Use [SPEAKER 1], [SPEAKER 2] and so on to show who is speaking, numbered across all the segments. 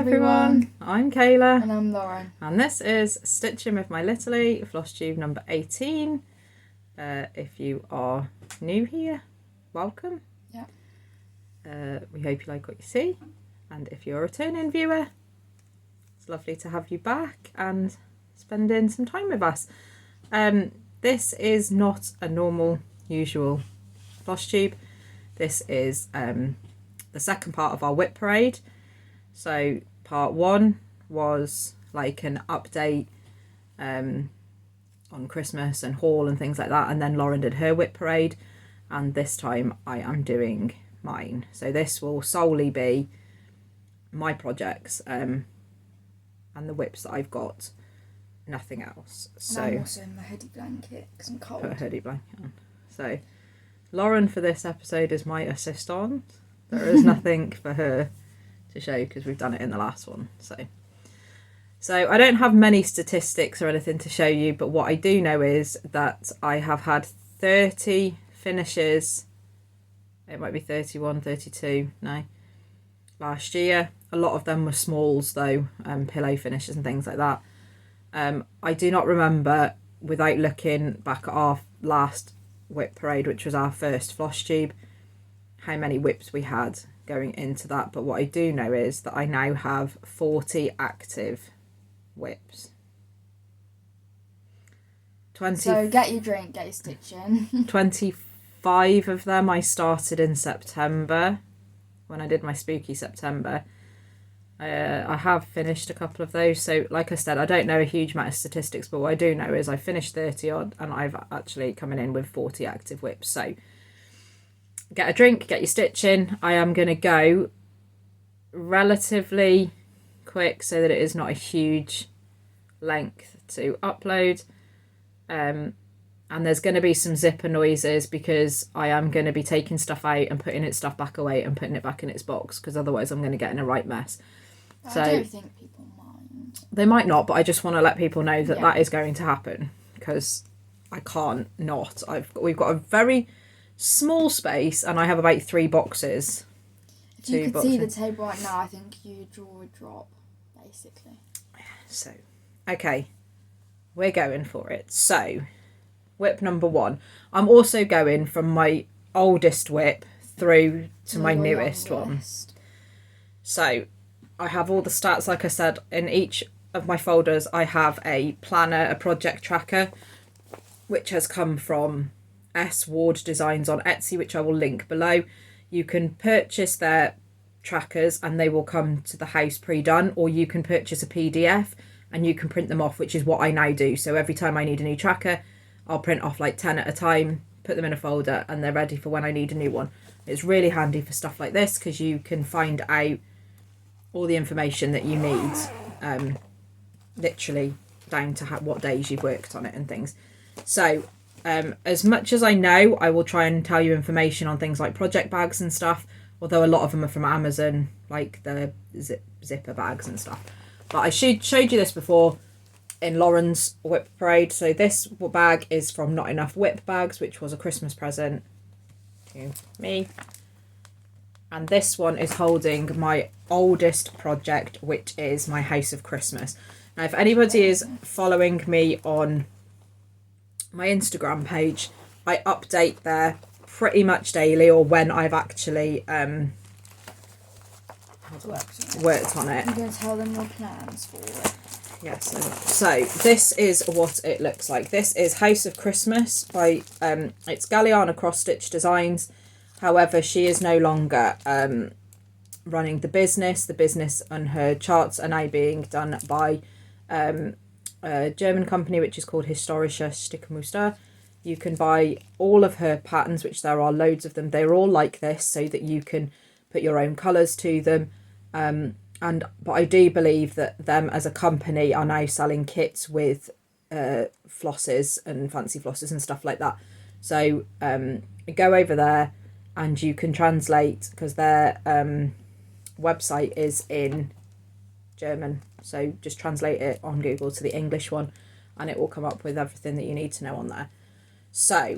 [SPEAKER 1] everyone. I'm Kayla.
[SPEAKER 2] And I'm Lauren.
[SPEAKER 1] And this is Stitching with My Littlie, Flosstube number 18. If you are new here, welcome.
[SPEAKER 2] Yeah.
[SPEAKER 1] We hope you like what you see. And if you're a returning viewer, it's lovely to have you back and spending some time with us. This is not a normal, usual Flosstube. This is the second part of our Wip Parade. So part one was like an update on Christmas and haul and things like that, and then Lauren did her Wip Parade, and this time I am doing mine. So this will solely be my projects and the whips that I've got, nothing else. So
[SPEAKER 2] and I'm also in my hoodie blanket because I'm cold.
[SPEAKER 1] Put a hoodie blanket on. So Lauren for this episode is my assistant. There is nothing for her to show because we've done it in the last one. So I don't have many statistics or anything to show you, but what I do know is that I have had 30 finishes. It might be 31, 32 now. Last year, a lot of them were smalls though, pillow finishes and things like that. I do not remember, without looking back at our last Wip Parade, which was our first Flosstube, how many whips we had going into that, but what I do know is that I now have 40 active whips.
[SPEAKER 2] So get your drink, get your stitching.
[SPEAKER 1] 25 of them I started in September when I did my spooky September. I have finished a couple of those, so like I said, I don't know a huge amount of statistics, but what I do know is I finished 30 odd and I've actually coming in with 40 active whips. So get a drink, get your stitching. I am going to go relatively quick so that it is not a huge length to upload. And there's going to be some zipper noises because I am going to be taking stuff out and putting its stuff back away and putting it back in its box, because otherwise I'm going to get in a right mess. So
[SPEAKER 2] I don't think people mind.
[SPEAKER 1] They might not, but I just want to let people know that that is going to happen because I can't not. We've got a very small space and I have about 3 boxes.
[SPEAKER 2] If you could see the table right now, I think your jaw would drop, basically.
[SPEAKER 1] So, okay, we're going for it. So, whip number 1. I'm also going from my oldest whip through to my newest one. So, I have all the stats, like I said, in each of my folders. I have a planner, a project tracker, which has come from S Ward Designs on Etsy, which I will link below. You can purchase their trackers and they will come to the house pre-done, or you can purchase a PDF and you can print them off, which is what I now do. So every time I need a new tracker, I'll print off like 10 at a time, put them in a folder, and they're ready for when I need a new one. It's really handy for stuff like this because you can find out all the information that you need, literally down to what days you've worked on it and things. So as much as I know, I will try and tell you information on things like project bags and stuff, although a lot of them are from Amazon, like the zipper bags and stuff. But I showed you this before in Lauren's Wip Parade. So this bag is from Not Enough Whip Bags, which was a Christmas present to me. And this one is holding my oldest project, which is my House of Christmas. Now, if anybody is following me on my Instagram page, I update there pretty much daily, or when I've actually worked on it.
[SPEAKER 2] You're going to tell them your plans for it.
[SPEAKER 1] Yes. So this is what it looks like. This is House of Christmas by it's Galliana cross stitch designs. However, she is no longer running the business. The business and her charts are now being done by a German company which is called Historische Stickmuster. You can buy all of her patterns, which there are loads of them. They're all like this, so that you can put your own colours to them. But I do believe that them as a company are now selling kits with flosses and fancy flosses and stuff like that. So go over there and you can translate, because their website is in German. So just translate it on Google to the English one and it will come up with everything that you need to know on there. So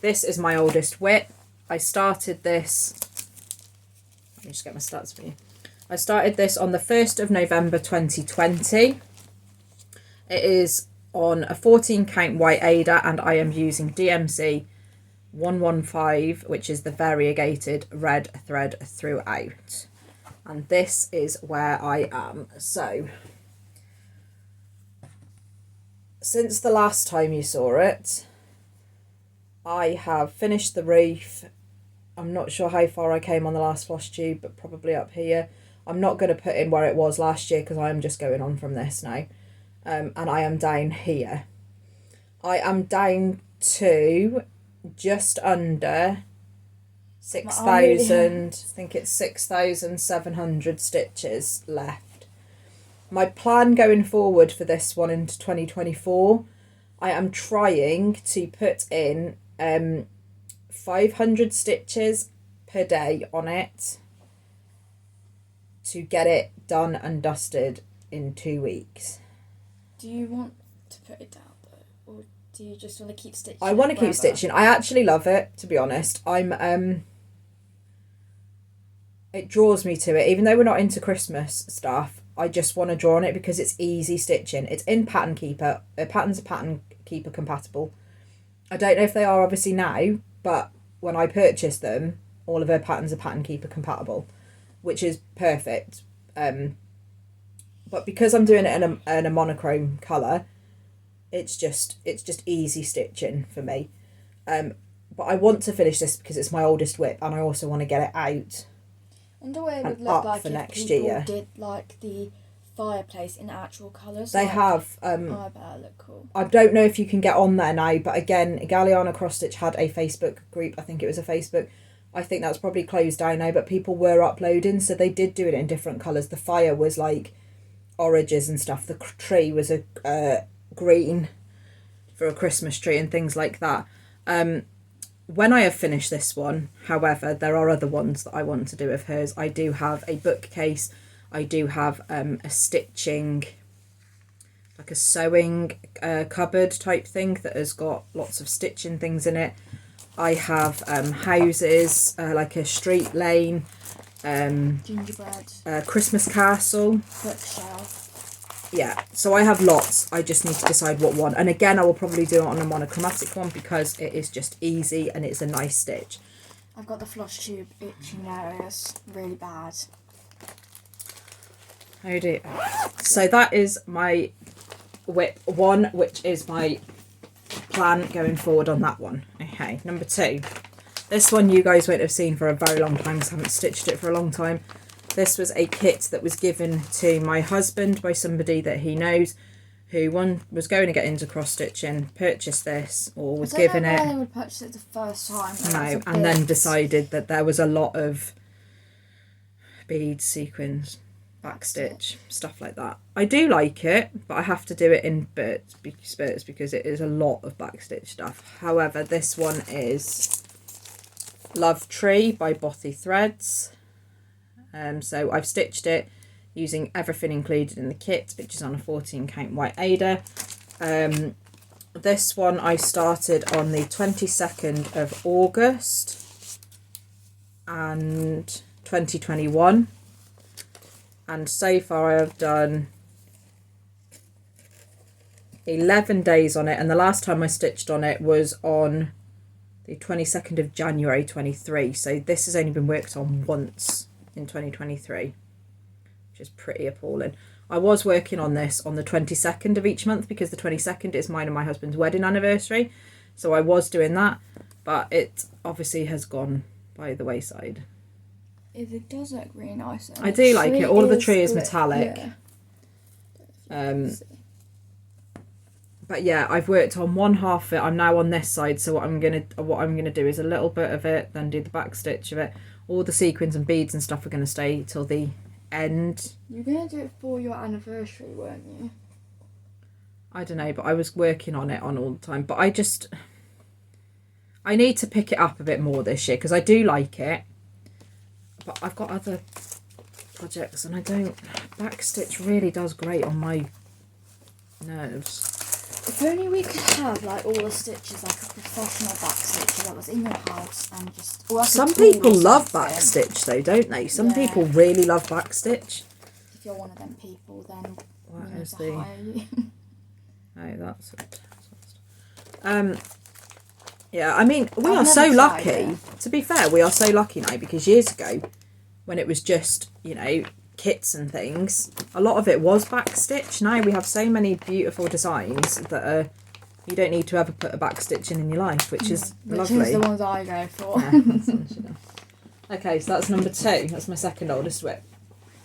[SPEAKER 1] this is my oldest whip. I started this, let me just get my stats for you. I started this on the 1st of November 2020. It is on a 14 count white Aida, and I am using DMC 115, which is the variegated red thread throughout. And this is where I am. So since the last time you saw it, I have finished the reef. I'm not sure how far I came on the last Flosstube, but probably up here. I'm not going to put in where it was last year because I am just going on from this now. And I am down here. I am down to just under 6,000, I think it's 6,700 stitches left. My plan going forward for this one into 2024, I am trying to put in 500 stitches per day on it to get it done and dusted in 2 weeks.
[SPEAKER 2] Do you want to put it down though, or do you just want to keep stitching?
[SPEAKER 1] I want to keep stitching. I actually love it, to be honest. It draws me to it, even though we're not into Christmas stuff. I just want to draw on it because it's easy stitching. It's in Pattern Keeper. Patterns are Pattern Keeper compatible. I don't know if they are obviously now, but when I purchased them, all of her patterns are Pattern Keeper compatible, which is perfect. But because I'm doing it in a monochrome colour, it's just easy stitching for me. But I want to finish this because it's my oldest whip, and I also want to get it out.
[SPEAKER 2] I wonder what it would look like
[SPEAKER 1] for
[SPEAKER 2] if
[SPEAKER 1] next
[SPEAKER 2] people
[SPEAKER 1] year.
[SPEAKER 2] did like the fireplace in actual colours.
[SPEAKER 1] They
[SPEAKER 2] like,
[SPEAKER 1] have.
[SPEAKER 2] I bet it look cool.
[SPEAKER 1] I don't know if you can get on there now, but again, Galliana Cross Stitch had a Facebook group. I think it was a Facebook. I think that's probably closed down now, but people were uploading, so they did do it in different colours. The fire was like oranges and stuff. The tree was a green for a Christmas tree and things like that. When I have finished this one, however, there are other ones that I want to do of hers. I do have a bookcase. I do have a stitching, like a sewing cupboard type thing that has got lots of stitching things in it. I have houses, like a street lane,
[SPEAKER 2] gingerbread,
[SPEAKER 1] Christmas castle,
[SPEAKER 2] bookshelf.
[SPEAKER 1] Yeah, so I have lots. I just need to decide what one. And again, I will probably do it on a monochromatic one because it is just easy and it's a nice stitch.
[SPEAKER 2] I've got the Flosstube itching now. It's really bad.
[SPEAKER 1] How do you... So that is my whip one, which is my plan going forward on that one. Okay, number 2. This one you guys won't have seen for a very long time because I haven't stitched it for a long time. This was a kit that was given to my husband by somebody that he knows, who was going to get into cross stitching, purchased this, or was given it.
[SPEAKER 2] I don't know why they would purchase it the first time.
[SPEAKER 1] No, and then decided that there was a lot of beads, sequins, backstitch, stuff like that. I do like it, but I have to do it in spurts because it is a lot of backstitch stuff. However, this one is Love Tree by Bothy Threads. So I've stitched it using everything included in the kit, which is on a 14 count white Aida. This one I started on the 22nd of August and 2021. And so far I have done 11 days on it. And the last time I stitched on it was on the 22nd of January 23. So this has only been worked on once in 2023, which is pretty appalling. I was working on this on the 22nd of each month because the 22nd is mine and my husband's wedding anniversary, so I was doing that, but it obviously has gone by the wayside.
[SPEAKER 2] It does look really nice.
[SPEAKER 1] I do like it. All of the tree is metallic.
[SPEAKER 2] Yeah.
[SPEAKER 1] But yeah, I've worked on one half of it. I'm now on this side, so what I'm gonna do is a little bit of it, then do the back stitch of it. All the sequins and beads and stuff are going to stay till the end.
[SPEAKER 2] You're going to do it for your anniversary, weren't you?
[SPEAKER 1] I don't know, but I was working on it all the time. But I need to pick it up a bit more this year because I do like it. But I've got other projects and I don't... Backstitch really does great on my nerves.
[SPEAKER 2] If only we could have like all the stitches, like a professional backstitcher that was in your house and just. Or like
[SPEAKER 1] some people love backstitch though, don't they? Some people really love backstitch.
[SPEAKER 2] If you're one of them people, then
[SPEAKER 1] what
[SPEAKER 2] we
[SPEAKER 1] is
[SPEAKER 2] need to hire you.
[SPEAKER 1] Oh, that's it. Yeah, I mean, we are so lucky. To be fair, we are so lucky now because years ago, when it was just, you know, kits and things, a lot of it was backstitch. Now we have so many beautiful designs that are, you don't need to ever put a backstitch in your life, which is lovely.
[SPEAKER 2] Which is the ones I go for.
[SPEAKER 1] Yeah, okay, so that's number 2. That's my second oldest whip.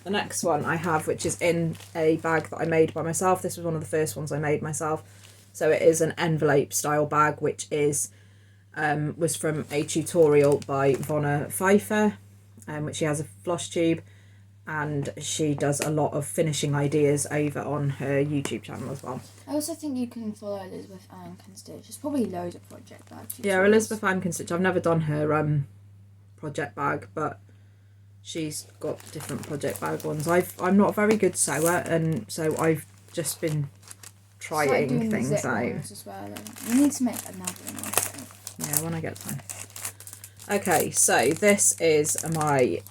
[SPEAKER 1] The next one I have, which is in a bag that I made by myself. This was one of the first ones I made myself. So it is an envelope style bag, which is was from a tutorial by Vonna Pfeiffer, which she has a Flosstube, and she does a lot of finishing ideas over on her YouTube channel as well.
[SPEAKER 2] I also think you can follow Elizabeth Ann Can Stitch. There's probably loads of project bags.
[SPEAKER 1] Yeah, Elizabeth Ann Can Stitch. I've never done her project bag, but she's got different project bag ones. I'm not a very good sewer, and so I've just been trying things out.
[SPEAKER 2] As well, we need to make another one, I think.
[SPEAKER 1] Yeah, when I get time. Okay, so this is my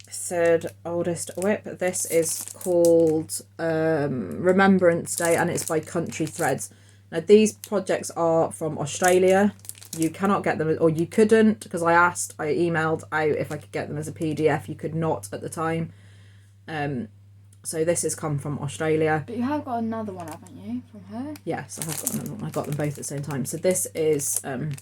[SPEAKER 1] third oldest whip. This is called Remembrance Day, and it's by Country Threads. Now these projects are from Australia. You cannot get them, or you couldn't, because I emailed out if I could get them as a PDF. You could not at the time. So this has come from Australia.
[SPEAKER 2] But you have got another one, haven't you, from her?
[SPEAKER 1] Yes, I have got another one. I got them both at the same time. So this is,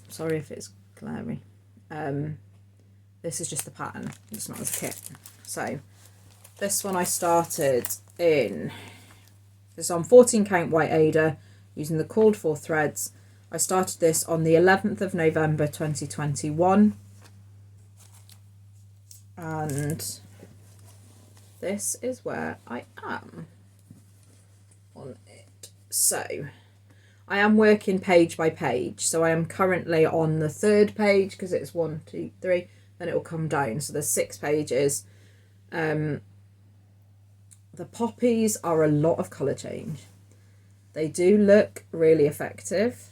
[SPEAKER 1] sorry if it's glary. This is just the pattern. It's not as a kit. So this one I started in, this is on 14 count white Ada using the called for threads. I started this on the 11th of November 2021. And this is where I am on it. So I am working page by page. So I am currently on the 3rd page because it's 1, 2, 3. Then it will come down. So there's 6 pages. The poppies are a lot of colour change. They do look really effective.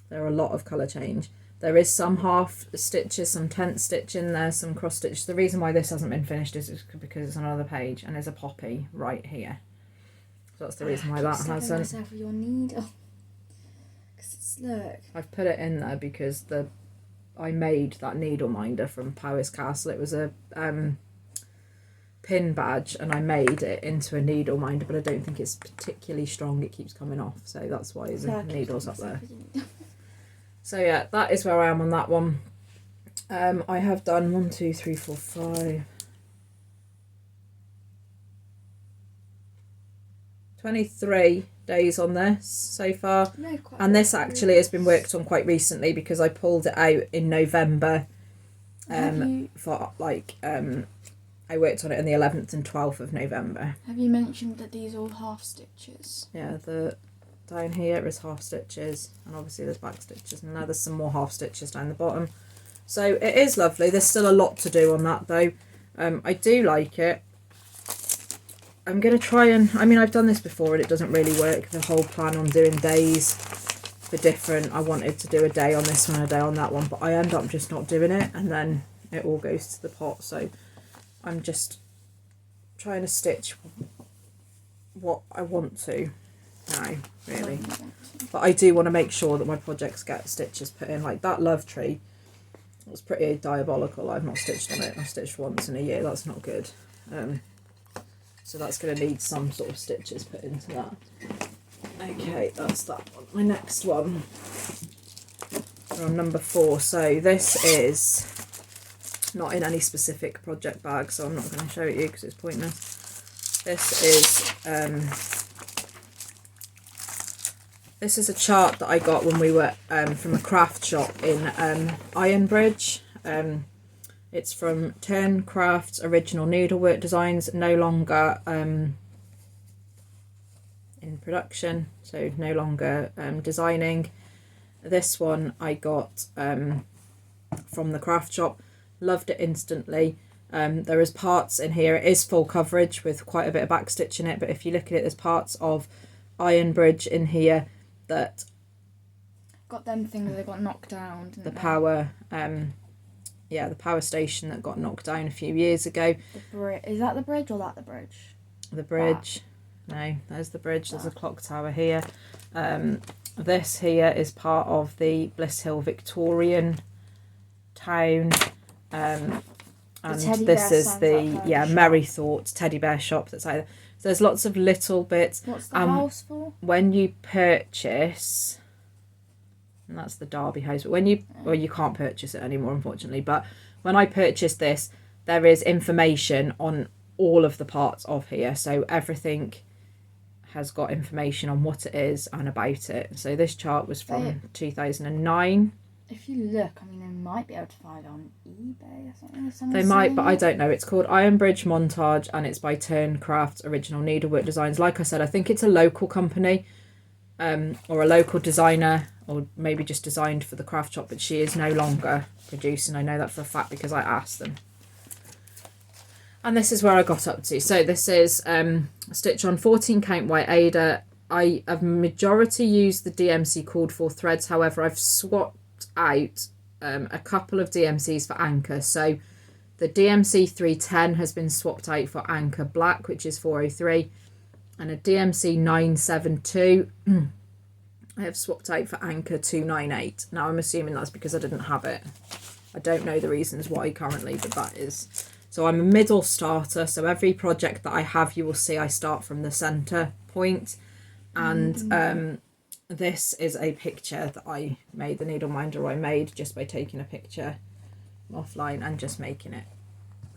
[SPEAKER 1] They're a lot of colour change. There is some half stitches, some tent stitch in there, some cross stitch. The reason why this hasn't been finished is because it's on another page and there's a poppy right here. So that's the reason why that hasn't.
[SPEAKER 2] Myself with your needle. Look.
[SPEAKER 1] I've put it in there because I made that needle minder from Powys Castle. It was a pin badge and I made it into a needle minder, but I don't think it's particularly strong. It keeps coming off, so that's why the needle's up there. So yeah, that is where I am on that one. I have done 1, 2, 3, 4, 5, 23 days on this so far.
[SPEAKER 2] No,
[SPEAKER 1] and this actually has been worked on quite recently because I pulled it out in November. For like I worked on it on the 11th and 12th of November.
[SPEAKER 2] Have you mentioned that these are all half stitches?
[SPEAKER 1] Yeah, down here is half stitches, and obviously there's back stitches, and now there's some more half stitches down the bottom. So it is lovely. There's still a lot to do on that though. I do like it. I'm going to try and, I mean, I've done this before and it doesn't really work. The whole plan on doing days for different, I wanted to do a day on this one, a day on that one, but I end up just not doing it, and then it all goes to the pot. So I'm just trying to stitch what I want to now, really. But I do want to make sure that my projects get stitches put in. Like that love tree, it was pretty diabolical. I've not stitched on it. I've stitched once in a year. That's not good. So that's going to need some sort of stitches put into that. Okay, that's that one. My next one, we're on number 4. So this is not in any specific project bag, so I'm not going to show it you because it's pointless. This is a chart that I got when we were from a craft shop in Ironbridge. It's from Terncrafts Original Needlework Designs, no longer in production, so no longer designing. This one I got from the craft shop, loved it instantly. There is parts in here, it is full coverage with quite a bit of back stitch in it, but if you look at it, there's parts of iron bridge in here that
[SPEAKER 2] got them things that got knocked down.
[SPEAKER 1] The power, the power station that got knocked down a few years ago.
[SPEAKER 2] Is that the bridge or that the bridge?
[SPEAKER 1] The bridge. No, there's the bridge. There's a clock tower here. This here is part of the Bliss Hill Victorian town. And this is the Merry Thoughts teddy bear shop that's out there. So there's lots of little bits.
[SPEAKER 2] What's the house for?
[SPEAKER 1] When you purchase, and that's the Derby house, but when you, well, you can't purchase it anymore, unfortunately, but when I purchased this, there is information on all of the parts of here. So everything has got information on what it is and about it. So this chart was from 2009.
[SPEAKER 2] If you look, I mean, they might be able to find it on eBay or something.
[SPEAKER 1] They might, but I don't know. It's called Iron Bridge Montage, and it's by Terncrafts Original Needlework Designs. Like I said, I think it's a local company, or a local designer, or maybe just designed for the craft shop, but she is no longer producing. I know that for a fact because I asked them. And this is where I got up to. So this is stitch on 14 count white Ada. I have majority used the DMC called for threads. However, I've swapped out a couple of DMCs for anchor. So the DMC 310 has been swapped out for anchor black, which is 403, and a DMC 972 I have swapped out for anchor 298. Now I'm assuming that's because I didn't have it. I don't know the reasons why currently, but that is. So I'm a middle starter, so every project that I have, you will see I start from the centre point. And this is a picture that I made, the needle minder I made just by taking a picture offline and just making it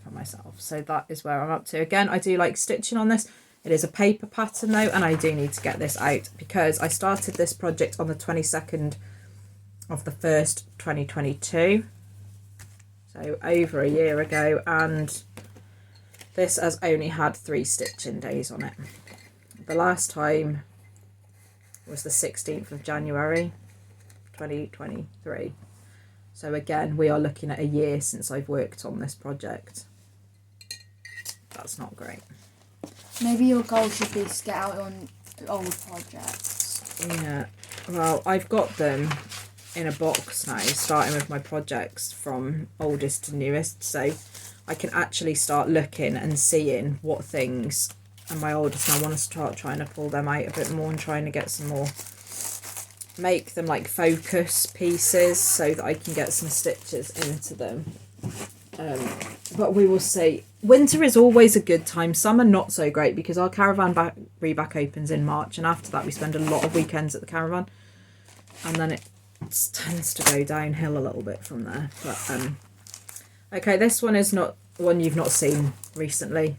[SPEAKER 1] for myself. So that is where I'm up to. Again, I do like stitching on this. It is a paper pattern though, and I do need to get this out because I started this project on the 22nd of the 1st, 2022. So over a year ago, and this has only had 3 stitching days on it. The last time was the 16th of January 2023. So again, we are looking at a year since I've worked on this project. That's not great.
[SPEAKER 2] Maybe your goal should be to get out on old projects.
[SPEAKER 1] Yeah, well, I've got them in a box now, starting with my projects from oldest to newest, so I can actually start looking and seeing what things, and my oldest, I want to start trying to pull them out a bit more and trying to get some more, make them like focus pieces so that I can get some stitches into them. But we will see. Winter is always a good time. Summer not so great because our caravan back opens in March, and after that we spend a lot of weekends at the caravan, and then it tends to go downhill a little bit from there. But okay, this one is not one you've not seen recently.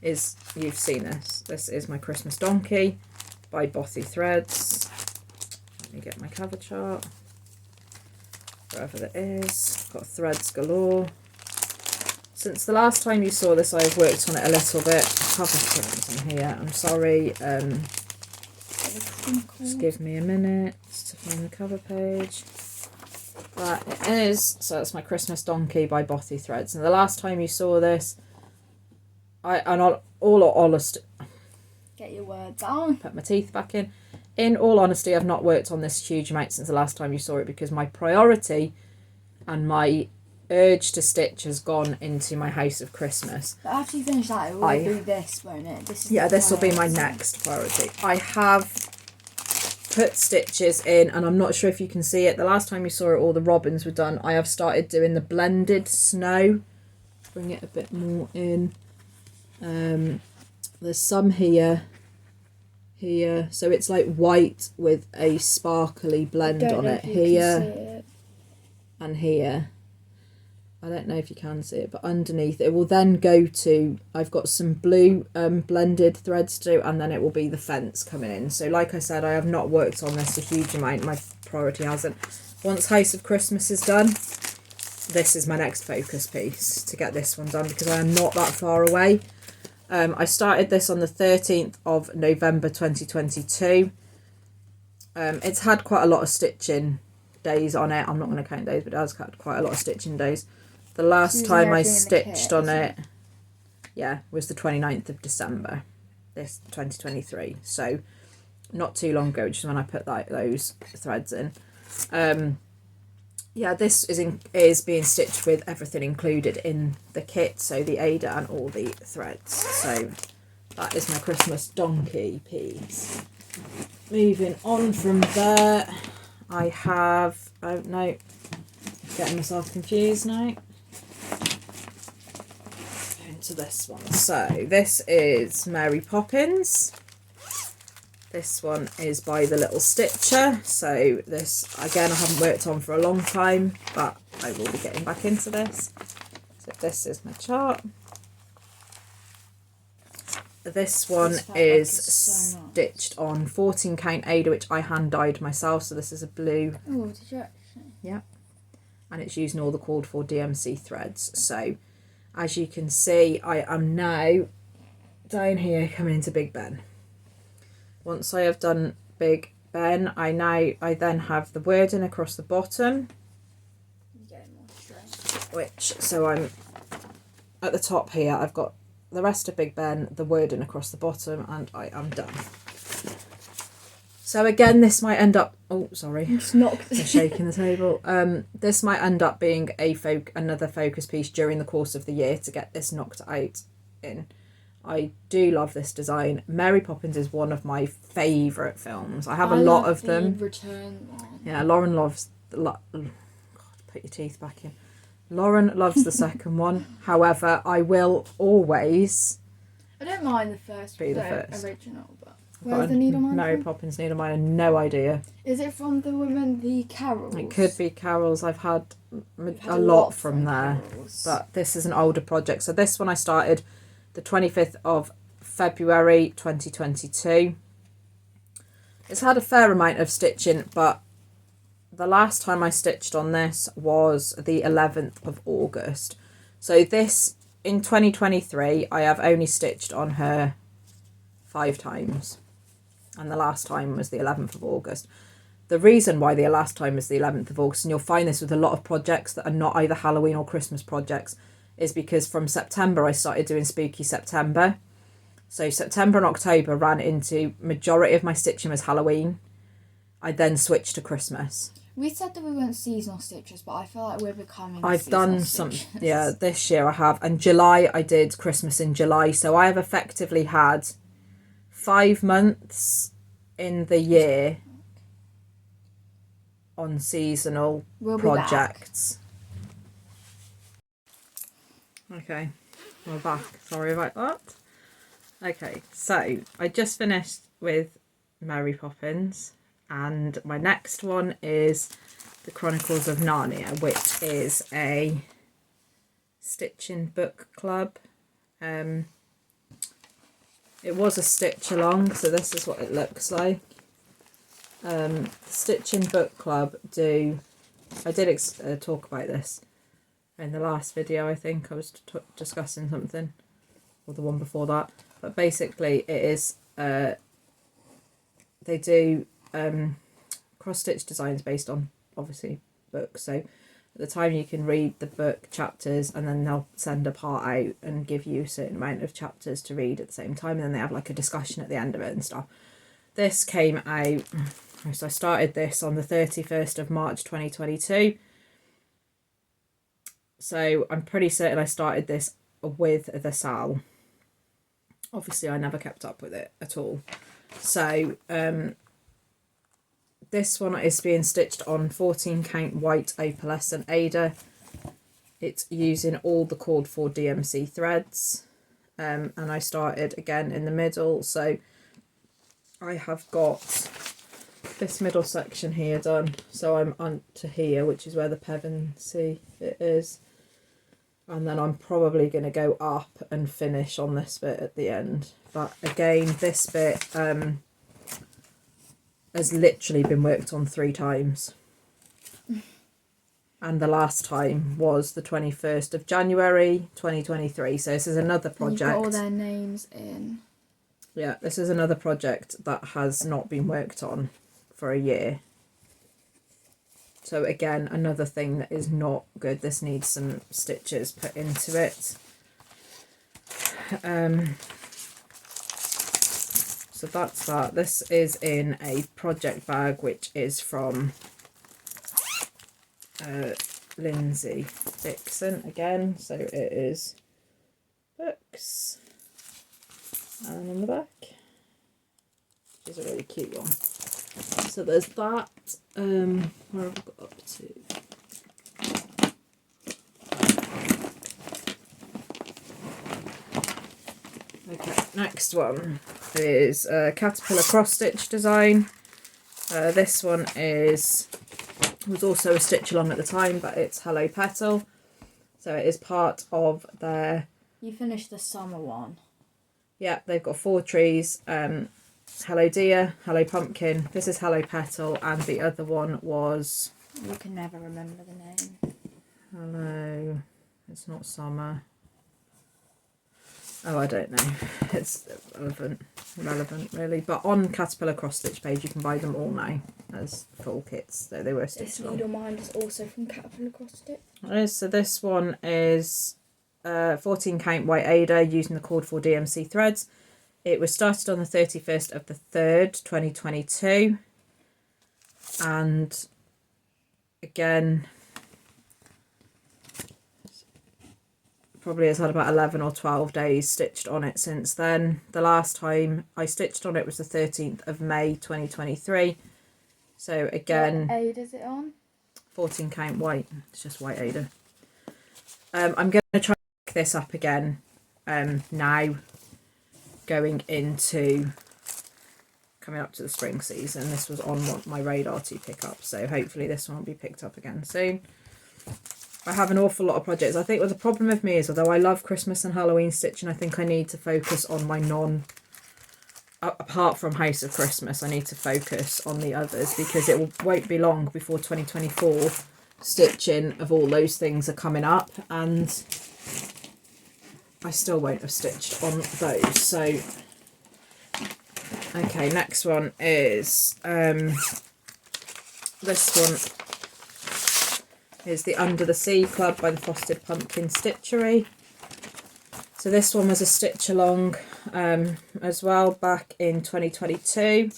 [SPEAKER 1] You've seen this. This is my Christmas donkey by Bothy Threads. Let me get my cover chart. Wherever it is. Got threads galore. Since the last time you saw this, I've worked on it a little bit. Cover things in here. I'm sorry. Just give me a minute to find the cover page. But it is. So it's my Christmas donkey by Bothy Threads. And the last time you saw this, all honesty,
[SPEAKER 2] get your words on.
[SPEAKER 1] Put my teeth back in. In all honesty, I've not worked on this huge amount since the last time you saw it because my priority and my urge to stitch has gone into my House of Christmas.
[SPEAKER 2] But after you finish that, it will be this, won't it?
[SPEAKER 1] This will be my next priority. I have put stitches in, and I'm not sure if you can see it. The last time you saw it, all the robins were done. I have started doing the blended snow. Bring it a bit more in. There's some here, so it's like white with a sparkly blend on it here and here. I don't know if you can see it, but underneath it will then go to, I've got some blue blended threads to do, and then it will be the fence coming in. So like I said, I have not worked on this a huge amount. My priority hasn't. Once House of Christmas is done, this is my next focus piece, to get this one done because I am not that far away. I started this on the 13th of November 2022. It's had quite a lot of stitching days on it. I'm not going to count days, but it has had quite a lot of stitching days. The last time I stitched on it, was the 29th of December, this 2023. So not too long ago, which is when I put like those threads in. Yeah, this is being stitched with everything included in the kit, so the Ada and all the threads. So that is my Christmas donkey piece. Moving on from there, I have, oh no, getting myself confused now. Into this one. So this is Mary Poppins. This one is by the Little Stitcher. So this, again, I haven't worked on for a long time, but I will be getting back into this. So this is my chart. This one is so stitched on 14 count Ada, which I hand dyed myself. So this is a blue.
[SPEAKER 2] Oh, did you actually?
[SPEAKER 1] Yeah. And it's using all the called for DMC threads. So as you can see, I am now down here coming into Big Ben. Once I have done Big Ben, I then have the wording across the bottom. So I'm at the top here, I've got the rest of Big Ben, the wording across the bottom, and I am done. So again, this might end up, oh sorry,
[SPEAKER 2] just knocked
[SPEAKER 1] shaking the table. This might end up being another focus piece during the course of the year to get this knocked out in. I do love this design. Mary Poppins is one of my favourite films. I have a lot of them.
[SPEAKER 2] Return one.
[SPEAKER 1] Yeah, Lauren loves God, put your teeth back in. Lauren loves the second one. However, I will always.
[SPEAKER 2] I don't mind the first,
[SPEAKER 1] be the first
[SPEAKER 2] original, but where's the needle mine?
[SPEAKER 1] Mary Poppins needle mine. No idea.
[SPEAKER 2] Is it from the women, the carols?
[SPEAKER 1] It could be carols. I've had a lot from there, carols. But this is an older project. So this one I started the 25th of February 2022. It's had a fair amount of stitching, but the last time I stitched on this was the 11th of August. So this, in 2023, I have only stitched on her 5 times. And the last time was the 11th of August. The reason why the last time is the 11th of August, and you'll find this with a lot of projects that are not either Halloween or Christmas projects, is because from September I started doing Spooky September. So September and October ran into majority of my stitching was Halloween. I then switched to Christmas.
[SPEAKER 2] We said that we weren't seasonal stitchers, but I feel like we're becoming
[SPEAKER 1] I've done some,
[SPEAKER 2] stitchers.
[SPEAKER 1] yeah, this year I have. And July, I did Christmas in July. So I have effectively had 5 months in the year on seasonal projects. Okay, we're back. Sorry about that. Okay, so I just finished with Mary Poppins. And my next one is The Chronicles of Narnia, which is a stitching book club. It was a stitch along, so this is what it looks like. Stitching book club I did talk about this in the last video. I think I was discussing something, or the one before that. But basically it is, they do cross-stitch designs based on obviously books. So at the time you can read the book chapters, and then they'll send a part out and give you a certain amount of chapters to read at the same time, and then they have like a discussion at the end of it and stuff. This came out, so I started this on the 31st of March 2022. So I'm pretty certain I started this with the Sal. Obviously I never kept up with it at all. So this one is being stitched on 14 count white opalescent Ada. It's using all the called for DMC threads, and I started again in the middle. So I have got this middle section here done, so I'm on to here, which is where the Pevensey bit is, and then I'm probably going to go up and finish on this bit at the end. But again, this bit has literally been worked on 3 times, and the last time was the 21st of January 2023. So this is another project.
[SPEAKER 2] You've got all their names in.
[SPEAKER 1] Yeah, this is another project that has not been worked on for a year. So again, another thing that is not good. This needs some stitches put into it. so that's that. This is in a project bag, which is from Lindsey Dixon again. So it is Brookes, and on the back is a really cute one. So there's that. Where have I got up to? Okay, next one is a caterpillar cross stitch design. This one was also a stitch along at the time, but it's Hello Petal. So it is part of their...
[SPEAKER 2] You finished the summer one.
[SPEAKER 1] Yeah, they've got 4 trees. Hello Dear, Hello Pumpkin. This is Hello Petal, and the other one was...
[SPEAKER 2] You can never remember the name.
[SPEAKER 1] Hello... It's not summer. Oh, I don't know. It's irrelevant really. But on Caterpillar cross stitch page, you can buy them all now as full kits. So they were stitched
[SPEAKER 2] This
[SPEAKER 1] on.
[SPEAKER 2] needle mind is also from Caterpillar cross stitch.
[SPEAKER 1] So this one is 14 count white Ada using the cord 4 DMC threads. It was started on the 31st of the 3rd, 2022. And again, probably has had about 11 or 12 days stitched on it since then. The last time I stitched on it was the 13th of May 2023. So again,
[SPEAKER 2] What aid is it on?
[SPEAKER 1] 14 count white. It's just white Ada. I'm going to try to pick this up again now, going into coming up to the spring season. This was on my radar to pick up, so hopefully this one will be picked up again soon. I have an awful lot of projects. I think what the problem with me is, although I love Christmas and Halloween stitching, I think I need to focus on my apart from House of Christmas, I need to focus on the others, because it won't be long before 2024 stitching of all those things are coming up, and I still won't have stitched on those. So, okay, next one is this one. Is the Under the Sea Club by the Frosted Pumpkin Stitchery. So this one was a stitch along as well back in 2022.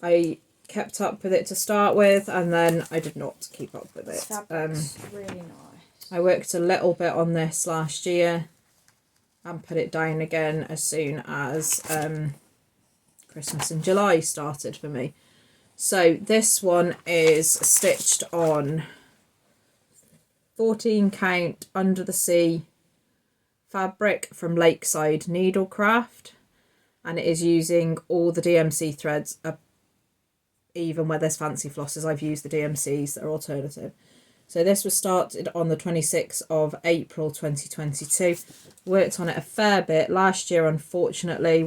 [SPEAKER 1] I kept up with it to start with, and then I did not keep up with it.
[SPEAKER 2] Fabric's really nice.
[SPEAKER 1] I worked a little bit on this last year and put it down again as soon as Christmas in July started for me. So this one is stitched on 14 count Under the Sea fabric from Lakeside Needlecraft, and it is using all the DMC threads, even where there's fancy flosses. I've used the DMCs that are alternative. So this was started on the 26th of April 2022. Worked on it a fair bit last year, unfortunately.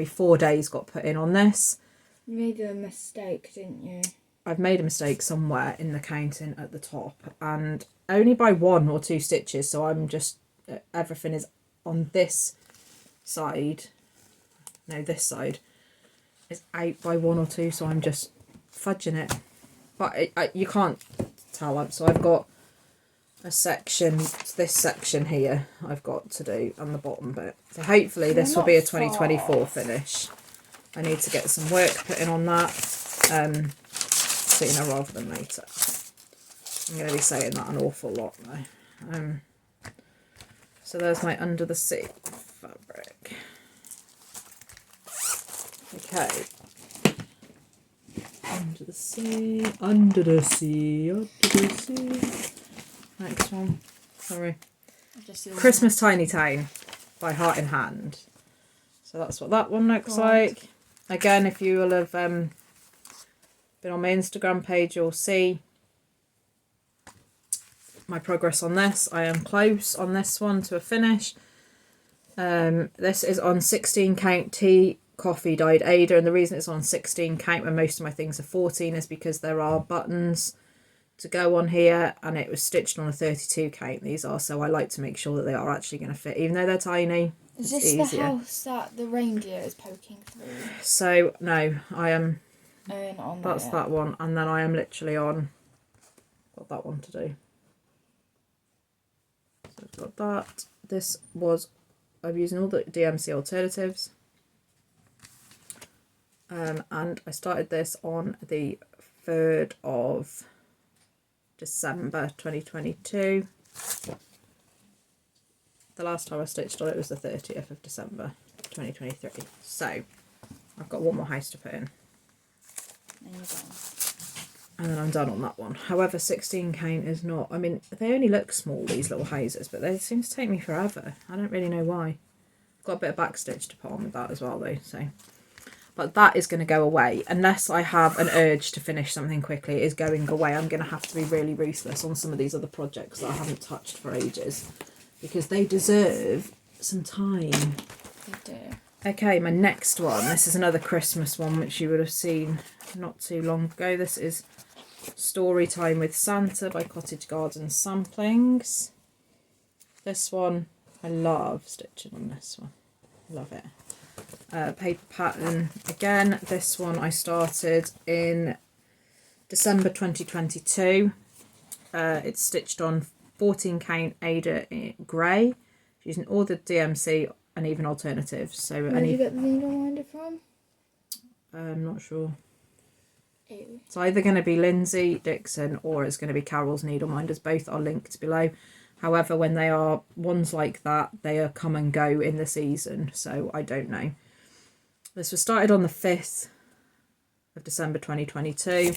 [SPEAKER 1] 4 days got put in on this.
[SPEAKER 2] You made a mistake, didn't you?
[SPEAKER 1] I've made a mistake somewhere in the counting at the top, and only by 1 or 2 stitches. So I'm just, everything is on this side. No, this side is out by 1 or 2. So I'm just fudging it. But you can't tell. So I've got a section, this section here I've got to do, and the bottom bit. So hopefully this will be a 2024 finish. I need to get some work put in on that. Sooner rather than later. I'm going to be saying that an awful lot now. So there's my Under the Sea fabric. Okay. Under the sea, under the sea, under the sea. Next one. Sorry. Christmas Tiny Town by Heart in Hand. So that's what that one looks like. Again, if you will have been on my Instagram page, you'll see my progress on this. I am close on this one to a finish. This is on 16 count tea coffee dyed Ada, and the reason it's on 16 count when most of my things are 14 is because there are buttons to go on here, and it was stitched on a 32 count. These are, so I like to make sure that they are actually going to fit, even though they're tiny.
[SPEAKER 2] Is this easier. The house that the reindeer is poking through?
[SPEAKER 1] So no, I am.
[SPEAKER 2] On
[SPEAKER 1] that's that one, and then I am literally on. Got that one to do. So I've got that. This was. I'm using all the DMC alternatives. and I started this on the 3rd of December 2022. The last time I stitched on it was the 30th of December 2023. So I've got one more house to put in.
[SPEAKER 2] And you're done.
[SPEAKER 1] And then I'm done on that one. However, 16 count is not, I mean, they only look small, these little houses, but they seem to take me forever. I don't really know why. I've got a bit of backstitch to put on with that as well though, so. But that is going to go away. Unless I have an urge to finish something quickly, it is going away. I'm going to have to be really ruthless on some of these other projects that I haven't touched for ages. Because they deserve some time.
[SPEAKER 2] They do.
[SPEAKER 1] Okay, my next one. This is another Christmas one, which you would have seen not too long ago. This is Story Time with Santa by Cottage Garden Samplings. This one, I love stitching on this one. Love it. Paper pattern again. This one I started in December 2022. It's stitched on 14 count Ada in grey, using all the DMC and even alternatives. So
[SPEAKER 2] where did you get the needle winder from?
[SPEAKER 1] I'm not sure.
[SPEAKER 2] Ew.
[SPEAKER 1] It's either going to be Lindsey Dixon or it's going to be Carol's needle minders. Both are linked below. However, when they are ones like that, they are come and go in the season, so I don't know. This was started on the 5th of December 2022.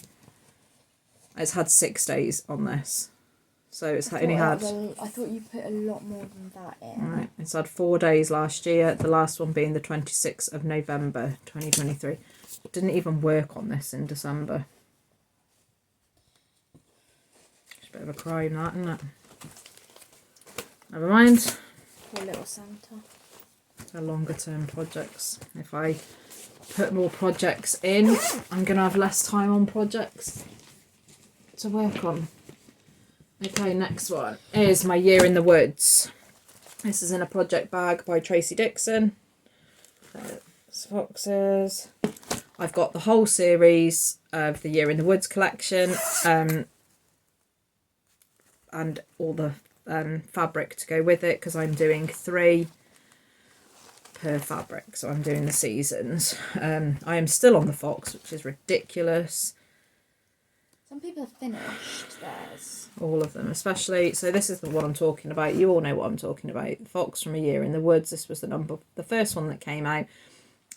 [SPEAKER 1] It's had 6 days on this. So it's only had...
[SPEAKER 2] I thought you put a lot more than that in.
[SPEAKER 1] Right, it's had 4 days last year, the last one being the 26th of November 2023. Didn't even work on this in December. It's a bit of a crime that, isn't it? Never mind.
[SPEAKER 2] Poor little Santa.
[SPEAKER 1] They're longer term projects. If I put more projects in, I'm going to have less time on projects to work on. Okay, next one is my Year in the Woods. This is in a project bag by Lindsey Dixon. Foxes. I've got the whole series of the Year in the Woods collection, and all the fabric to go with it, because I'm doing 3 per fabric, so I'm doing the seasons. I am still on the fox, which is ridiculous.
[SPEAKER 2] Some people have finished theirs.
[SPEAKER 1] All of them, especially, so this is the one I'm talking about. You all know what I'm talking about. The fox from A Year in the Woods. This was the first one that came out.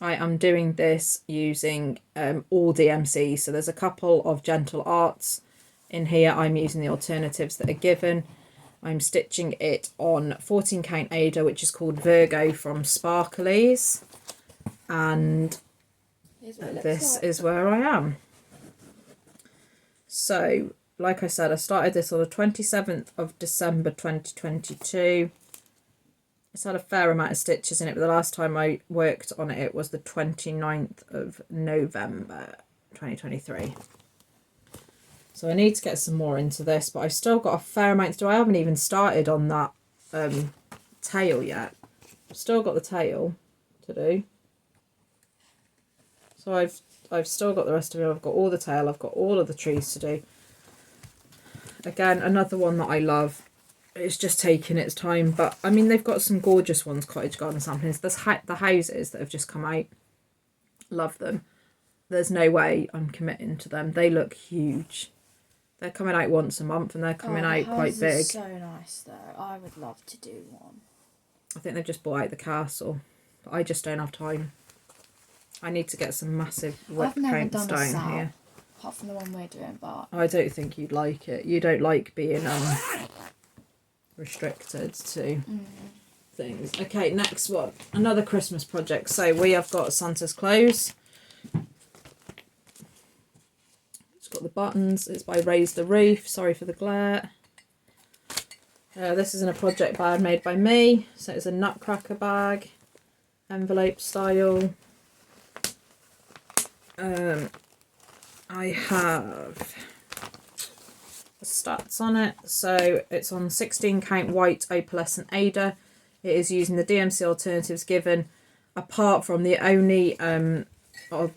[SPEAKER 1] I am doing this using all DMC, so there's a couple of gentle arts in here. I'm using the alternatives that are given. I'm stitching it on 14 count Ada, which is called Virgo from Sparklies, and this is where I am. So, like I said, I started this on the 27th of December 2022. It's had a fair amount of stitches in it, but the last time I worked on it was the 29th of November 2023. So I need to get some more into this, but I've still got a fair amount to do. I haven't even started on that tail yet. I've still got the tail to do. So I've still got the rest of it. I've got all the tail. I've got all of the trees to do. Again, another one that I love. It's just taking its time, but I mean, they've got some gorgeous ones, Cottage Garden Samplings. There's the houses that have just come out. Love them. There's no way I'm committing to them. They look huge. They're coming out once a month, and they're coming out quite big.
[SPEAKER 2] So nice though. I would love to do one.
[SPEAKER 1] I think they've just bought out the castle, but I just don't have time. I need to get some massive whip counts down here.
[SPEAKER 2] Apart from the one we're doing, but
[SPEAKER 1] I don't think you'd like it. You don't like being restricted to things. Okay, next one. Another Christmas project. So we have got Santa's clothes. It's got the buttons. It's by Raise the Roof. Sorry for the glare. This is in a project bag made by me. So it's a nutcracker bag, envelope style. I have the stats on it. So it's on 16 count white opalescent Ada. It is using the DMC alternatives given, apart from the only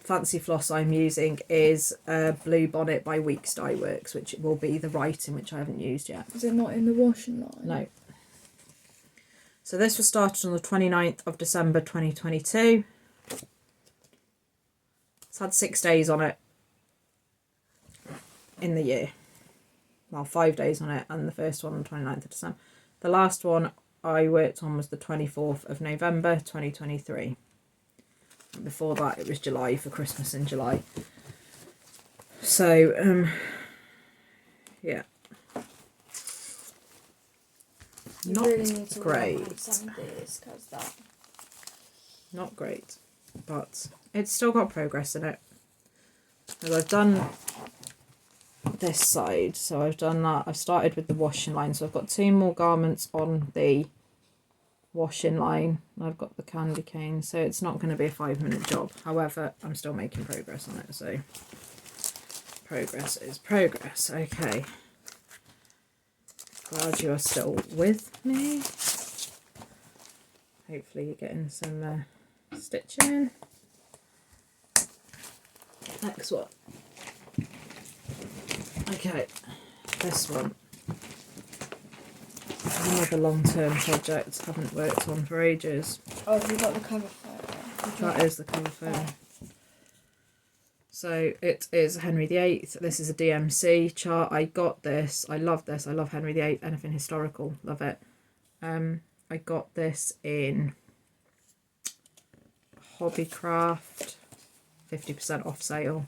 [SPEAKER 1] fancy floss I'm using is Blue Bonnet by Weeks Dye Works, which will be the writing, which I haven't used yet.
[SPEAKER 2] Is it not in the washing line?
[SPEAKER 1] No. So this was started on the 29th of December 2022. It's had 6 days on it in the year. Well, 5 days on it, and the first one on the 29th of December. The last one I worked on was the 24th of November 2023. And before that it was July, for Christmas in July. So yeah,
[SPEAKER 2] You
[SPEAKER 1] not
[SPEAKER 2] really need to
[SPEAKER 1] great.
[SPEAKER 2] work on some of these, because that...
[SPEAKER 1] Not great, but it's still got progress in it. Because I've done this side, so I've done that. I've started with the washing line, so I've got 2 more garments on the washing line. I've got the candy cane, so it's not going to be a 5-minute job. However, I'm still making progress on it, so progress is progress. Okay, glad you are still with me. Hopefully you're getting some stitching in. Next one. Okay, this one. Another long-term project, haven't worked on for ages.
[SPEAKER 2] Oh, have you got the cover photo?
[SPEAKER 1] That is the cover photo. So it is Henry VIII. This is a DMC chart. I got this. I love this. I love Henry VIII. Anything historical. Love it. I got this in Hobbycraft. 50% off sale.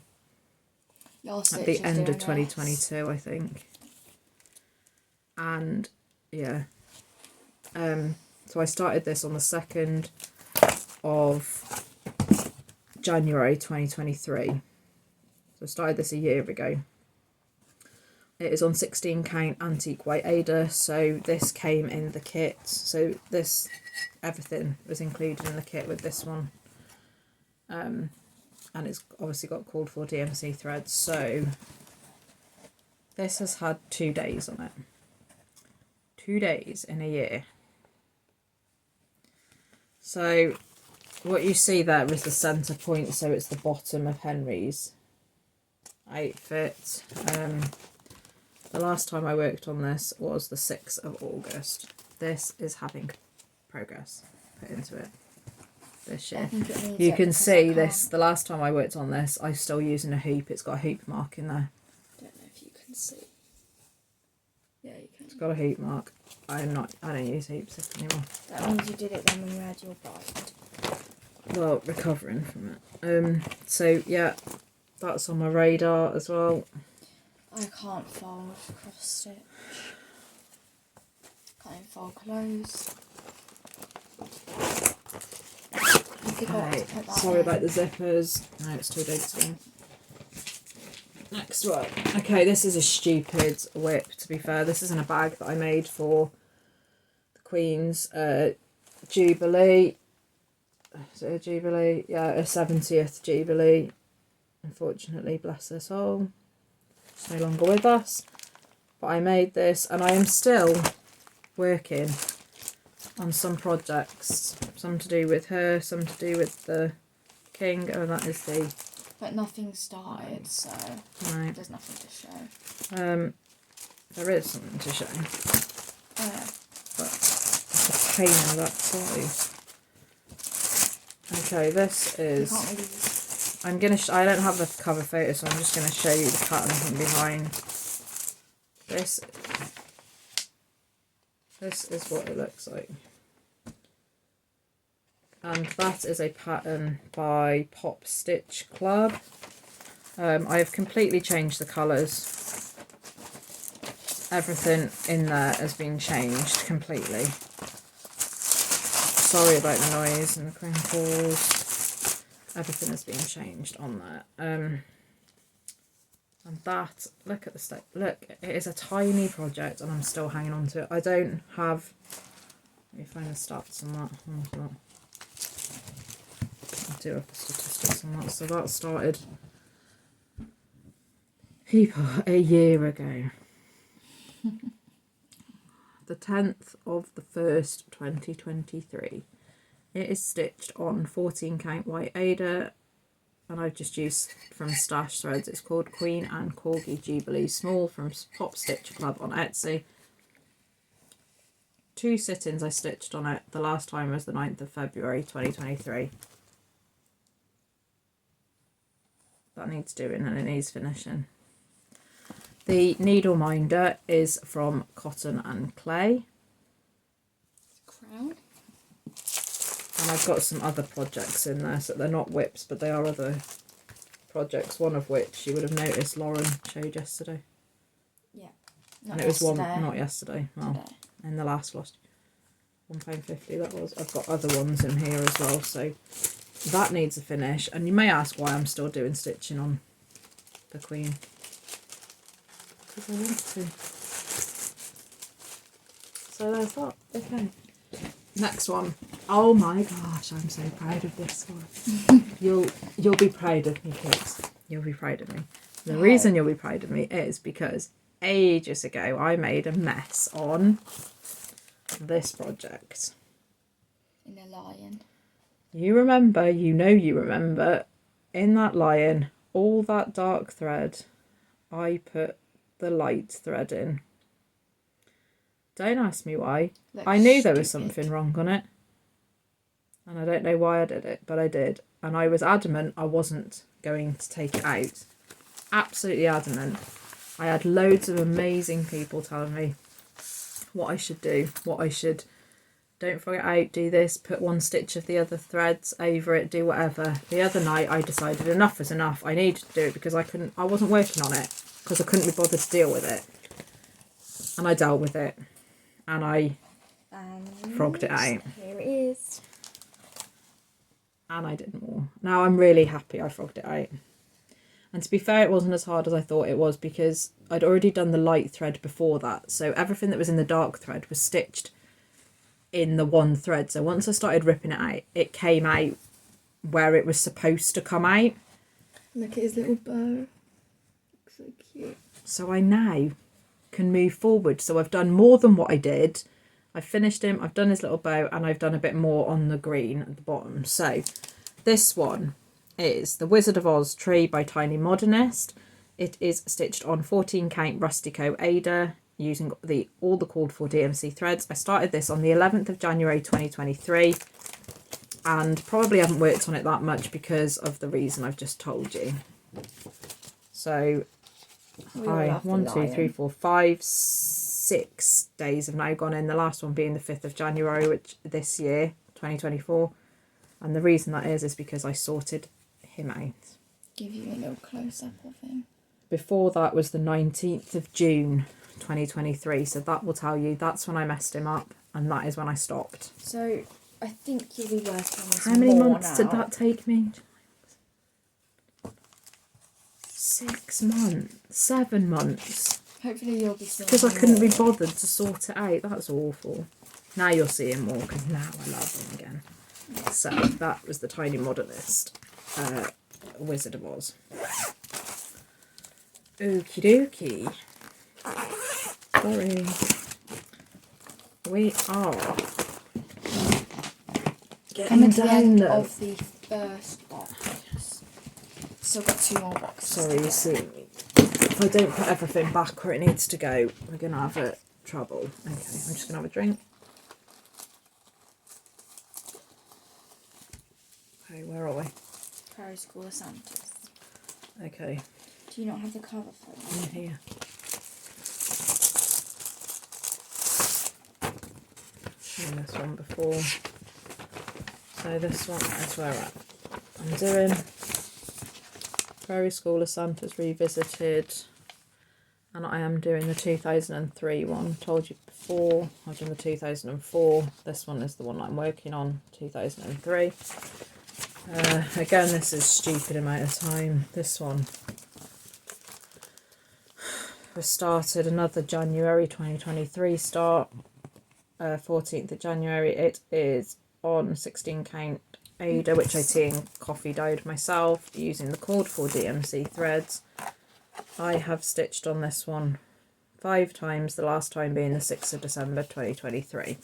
[SPEAKER 1] At the end of 2022, I think. And yeah. So I started this on the 2nd of January 2023. So I started this a year ago. It is on 16 count antique white Ada, so this came in the kit. So this, everything was included in the kit with this one. And it's obviously got called for DMC threads. So this has had 2 days on it. 2 days in a year. So what you see there is the centre point, so it's the bottom of Henry's outfit. The last time I worked on this was the 6th of August. This is having progress put into it this year. You can see this, the last time I worked on this, I'm still using a hoop. It's got a hoop mark in there.
[SPEAKER 2] I don't know if you can see. Yeah, you can.
[SPEAKER 1] It's got a hoop mark. I don't use hoops anymore.
[SPEAKER 2] That means you did it then when you had your bite.
[SPEAKER 1] Well, recovering from it. So yeah, that's on my radar as well.
[SPEAKER 2] I can't fold cross stitch. Can't even fold clothes.
[SPEAKER 1] Okay, sorry about the zippers. No, it's too big to do. Next one. Okay, this is a stupid whip, to be fair. This isn't a bag that I made for the Queen's Jubilee. Is it a Jubilee? Yeah, a 70th Jubilee. Unfortunately, bless her soul. She's no longer with us. But I made this, and I am still working on some projects. Some to do with her, some to do with the king. Oh, that is the...
[SPEAKER 2] But nothing started, so
[SPEAKER 1] no.
[SPEAKER 2] There's nothing to show.
[SPEAKER 1] There is something to show. But it's a pain in that size. Okay, this is...
[SPEAKER 2] You can't really...
[SPEAKER 1] I'm gonna. I don't have the cover photo, so I'm just gonna show you the pattern from behind. This is what it looks like, and that is a pattern by Pop Stitch Club. I have completely changed the colours. Everything in there has been changed completely. Sorry about the noise and the crinkles. Everything has been changed on there. And that, look at the state. Look, it is a tiny project and I'm still hanging on to it. I don't have, let me find the stats on that. I do have the statistics on that. So that started, people, a year ago. The 10th of the 1st, 2023. It is stitched on 14 count white Ada, and I've just used from Stash Threads. It's called Queen and Corgi Jubilee Small from Pop Stitch Club on Etsy. 2 sit-ins I stitched on it. The last time was the 9th of February 2023. needs doing and it needs finishing. The needle minder is from Cotton and Clay.
[SPEAKER 2] Crown.
[SPEAKER 1] And I've got some other projects in there, so they're not whips, but they are other projects, one of which you would have noticed Lauren showed yesterday.
[SPEAKER 2] Yeah.
[SPEAKER 1] And it was one, not yesterday, well,
[SPEAKER 2] today.
[SPEAKER 1] In the last Floss. £1.50 that was. I've got other ones in here as well, so that needs a finish. And you may ask why I'm still doing stitching on the Queen. Because I want to. So there's that. Okay. Next one. Oh my gosh, I'm so proud of this one. You'll be proud of me, kids. You'll be proud of me. The reason you'll be proud of me is because ages ago I made a mess on this project.
[SPEAKER 2] In a lion.
[SPEAKER 1] You remember, you remember, in that lion, all that dark thread, I put the light thread in. Don't ask me why. I knew there was something wrong on it. And I don't know why I did it, but I did. And I was adamant I wasn't going to take it out. Absolutely adamant. I had loads of amazing people telling me what I should do, what I should... Don't throw it out, do this, put one stitch of the other threads over it, do whatever. The other night I decided enough is enough. I needed to do it because I wasn't working on it because I couldn't be bothered to deal with it. And I dealt with it. And I frogged it out.
[SPEAKER 2] Here it is.
[SPEAKER 1] And I did more. Now I'm really happy I frogged it out. And to be fair, it wasn't as hard as I thought it was because I'd already done the light thread before that. So everything that was in the dark thread was stitched in the one thread. So once I started ripping it out, it came out where it was supposed to come out.
[SPEAKER 2] Look at his little bow. Looks so cute.
[SPEAKER 1] So I now can move forward. So I've done more than what I did. I've finished him, I've done his little bow, and I've done a bit more on the green at the bottom. So this one is the Wizard of Oz tree by Tiny Modernist. It is stitched on 14 count Rustico Ada using all the called for DMC threads. I started this on the 11th of January 2023 and probably haven't worked on it that much because of the reason I've just told you. So 6 days have now gone in, the last one being the 5th of January, which this year, 2024. And the reason that is because I sorted him out.
[SPEAKER 2] Give you a little close-up of him.
[SPEAKER 1] Before that was the 19th of June 2023, so that will tell you that's when I messed him up, and that is when I stopped.
[SPEAKER 2] So I think you'll be working on this.
[SPEAKER 1] How many
[SPEAKER 2] more
[SPEAKER 1] months
[SPEAKER 2] now.
[SPEAKER 1] did that take me? 6 months, 7 months.
[SPEAKER 2] Hopefully you'll be seeing
[SPEAKER 1] Because I couldn't be bothered to sort it out. That's awful. Now you'll see him more because now I love him again. So that was the Tiny Modernist Wizard of Oz. Okie dokie. Sorry. We are
[SPEAKER 2] coming to the end
[SPEAKER 1] though.
[SPEAKER 2] of the first box. Still got 2 more boxes.
[SPEAKER 1] Sorry, you see me. If I don't put everything back where it needs to go, we're going to have trouble. Okay, I'm just going to have a drink. Okay, where are we?
[SPEAKER 2] Prairie School of Santas.
[SPEAKER 1] Okay.
[SPEAKER 2] Do you not have the cover for it?
[SPEAKER 1] In here. Seen this one before. So this one is where I'm doing Prairie School of Santas Revisited, and I am doing the 2003 one. Told you before, I've done the 2004. This one is the one I'm working on, 2003. Again, this is stupid amount of time. This one was started another January 2023 start, 14th of January. It is on 16 count Ada, which I tea and coffee dyed myself using the called for DMC threads. I have stitched on this one 5 times, the last time being the 6th of December 2023.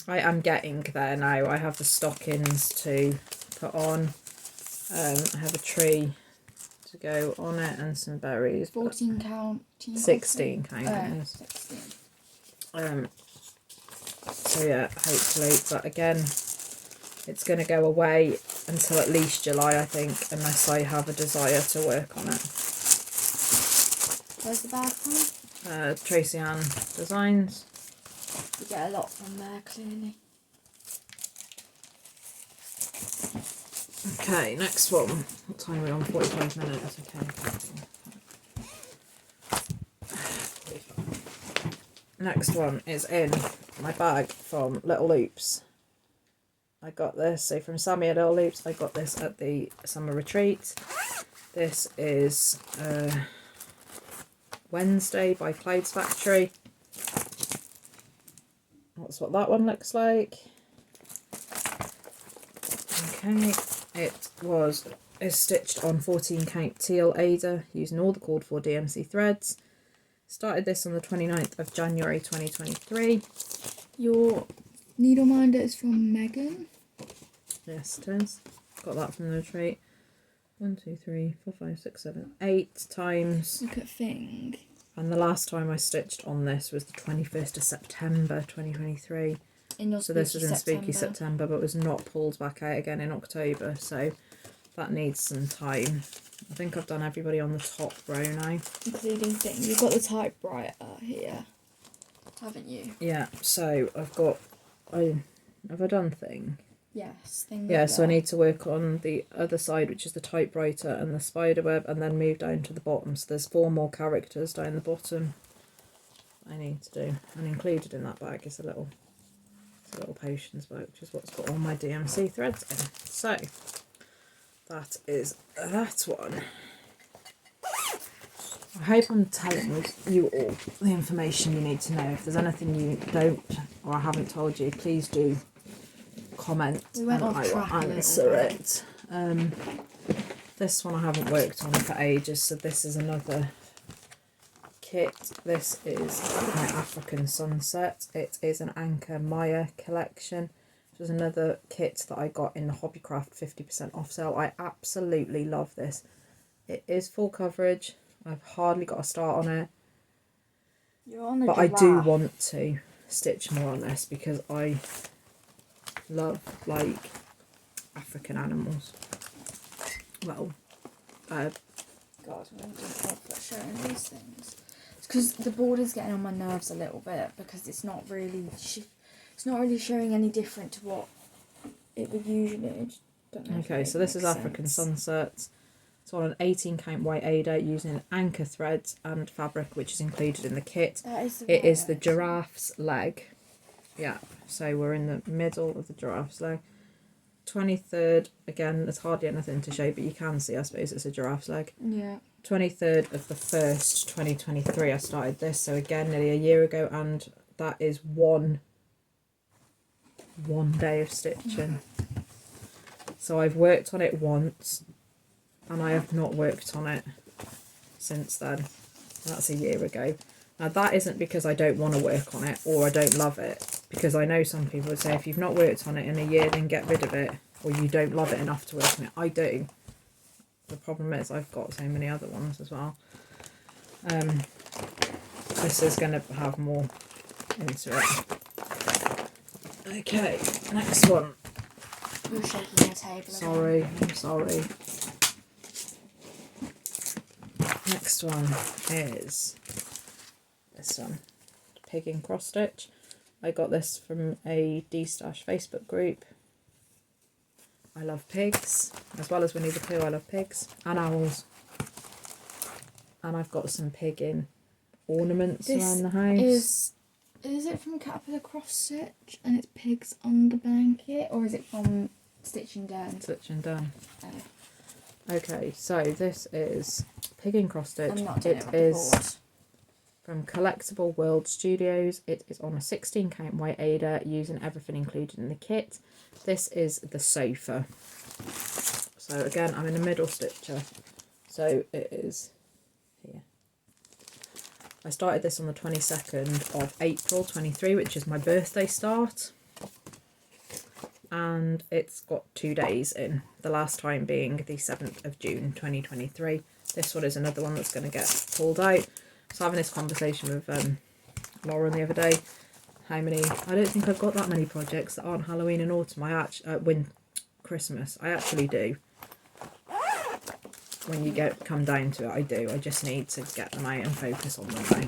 [SPEAKER 1] I am getting there now. I have the stockings to put on. I have a tree to go on it and some berries.
[SPEAKER 2] 14 count.
[SPEAKER 1] 16 count. It is.
[SPEAKER 2] 16.
[SPEAKER 1] So yeah, hopefully, but again, it's going to go away until at least July, I think, unless I have a desire to work on it.
[SPEAKER 2] Where's the bag from?
[SPEAKER 1] Tracy Ann Designs.
[SPEAKER 2] You get a lot from there, clearly.
[SPEAKER 1] Okay, next one. What time are we on? 45 minutes. Okay. Next one is in my bag from Little Loops. I got this, so from Sammy at Little Loops, I got this at the summer retreat. This is Wednesday by Clyde's Factory. That's what that one looks like. Okay, is stitched on 14 count teal Ada using all the called for DMC threads. Started this on the 29th of January 2023.
[SPEAKER 2] Your needle minder is from Megan.
[SPEAKER 1] Yes, it is. Got that from the retreat. 1, 2, 3, 4, 5, 6, 7, 8 times.
[SPEAKER 2] Look at thing.
[SPEAKER 1] And the last time I stitched on this was the 21st of September 2023. So this was in Spooky September, but was not pulled back out again in October. So that needs some time. I think I've done everybody on the top row now.
[SPEAKER 2] Including thing. You've got the typewriter here, haven't you?
[SPEAKER 1] Yeah, so I've got... have I done thing?
[SPEAKER 2] Yes, thing.
[SPEAKER 1] Yeah, so I need to work on the other side, which is the typewriter and the spiderweb, and then move down to the bottom. So there's 4 more characters down the bottom I need to do. And included in that bag is a little potions bag, which is what's got all my DMC threads in. So that is that one. I hope I'm telling you all the information you need to know. If there's anything you don't or I haven't told you, please do comment
[SPEAKER 2] and I will
[SPEAKER 1] answer it. This one I haven't worked on for ages, so this is another kit. This is my African Sunset. It is an Anchor Maya collection. This was another kit that I got in the Hobbycraft 50% off sale. I absolutely love this. It is full coverage. I've hardly got a start on it.
[SPEAKER 2] You're on the
[SPEAKER 1] but
[SPEAKER 2] giraffe.
[SPEAKER 1] I do want to stitch more on this because I love like African animals. Well,
[SPEAKER 2] God, I'm just showing these things. It's because the border's getting on my nerves a little bit because it's not really showing any different to what it would usually.
[SPEAKER 1] Okay, so this is African Sunset. It's on an 18 count white Ada using anchor threads and fabric, which is included in the kit. It is the giraffe's leg. Yeah, so we're in the middle of the giraffe's leg. 23rd, again, there's hardly anything to show, but you can see, I suppose, it's a giraffe's leg.
[SPEAKER 2] Yeah.
[SPEAKER 1] 23rd of the 1st, 2023, I started this, so again, nearly a year ago, and that is one day of stitching. So I've worked on it once, and I have not worked on it since then. That's a year ago. Now that isn't because I don't want to work on it or I don't love it, because I know some people would say if you've not worked on it in a year then get rid of it, or you don't love it enough to work on it. I do. The problem is I've got so many other ones as well. This is going to have more into it. Okay, next one.
[SPEAKER 2] You're shaking your table.
[SPEAKER 1] Sorry, I'm sorry. Next one is this one, Pigging Cross Stitch. I got this from a D-Stash Facebook group. I love pigs, as well as Winnie the Pooh. I love pigs and owls. And I've got some pigging ornaments around the house.
[SPEAKER 2] Is it from Caterpillar Cross Stitch and it's pigs on the blanket, or is it from Stitching Done?
[SPEAKER 1] Stitching Done.
[SPEAKER 2] Oh.
[SPEAKER 1] Okay, so this is Pigging Cross Stitch.
[SPEAKER 2] I'm not doing
[SPEAKER 1] it
[SPEAKER 2] it
[SPEAKER 1] is
[SPEAKER 2] board.
[SPEAKER 1] From Collectible World Studios. It is on a 16 count white Ada using everything included in the kit. This is the sofa. So again, I'm in a middle stitcher. So it is here. I started this on the 22nd of April 23, which is my birthday start. And it's got 2 days in, the last time being the 7th of June 2023. This one is another one that's going to get pulled out. I was having this conversation with Lauren the other day. I don't think I've got that many projects that aren't Halloween and autumn. Christmas. I actually do. When you come down to it, I do. I just need to get them out and focus on them now.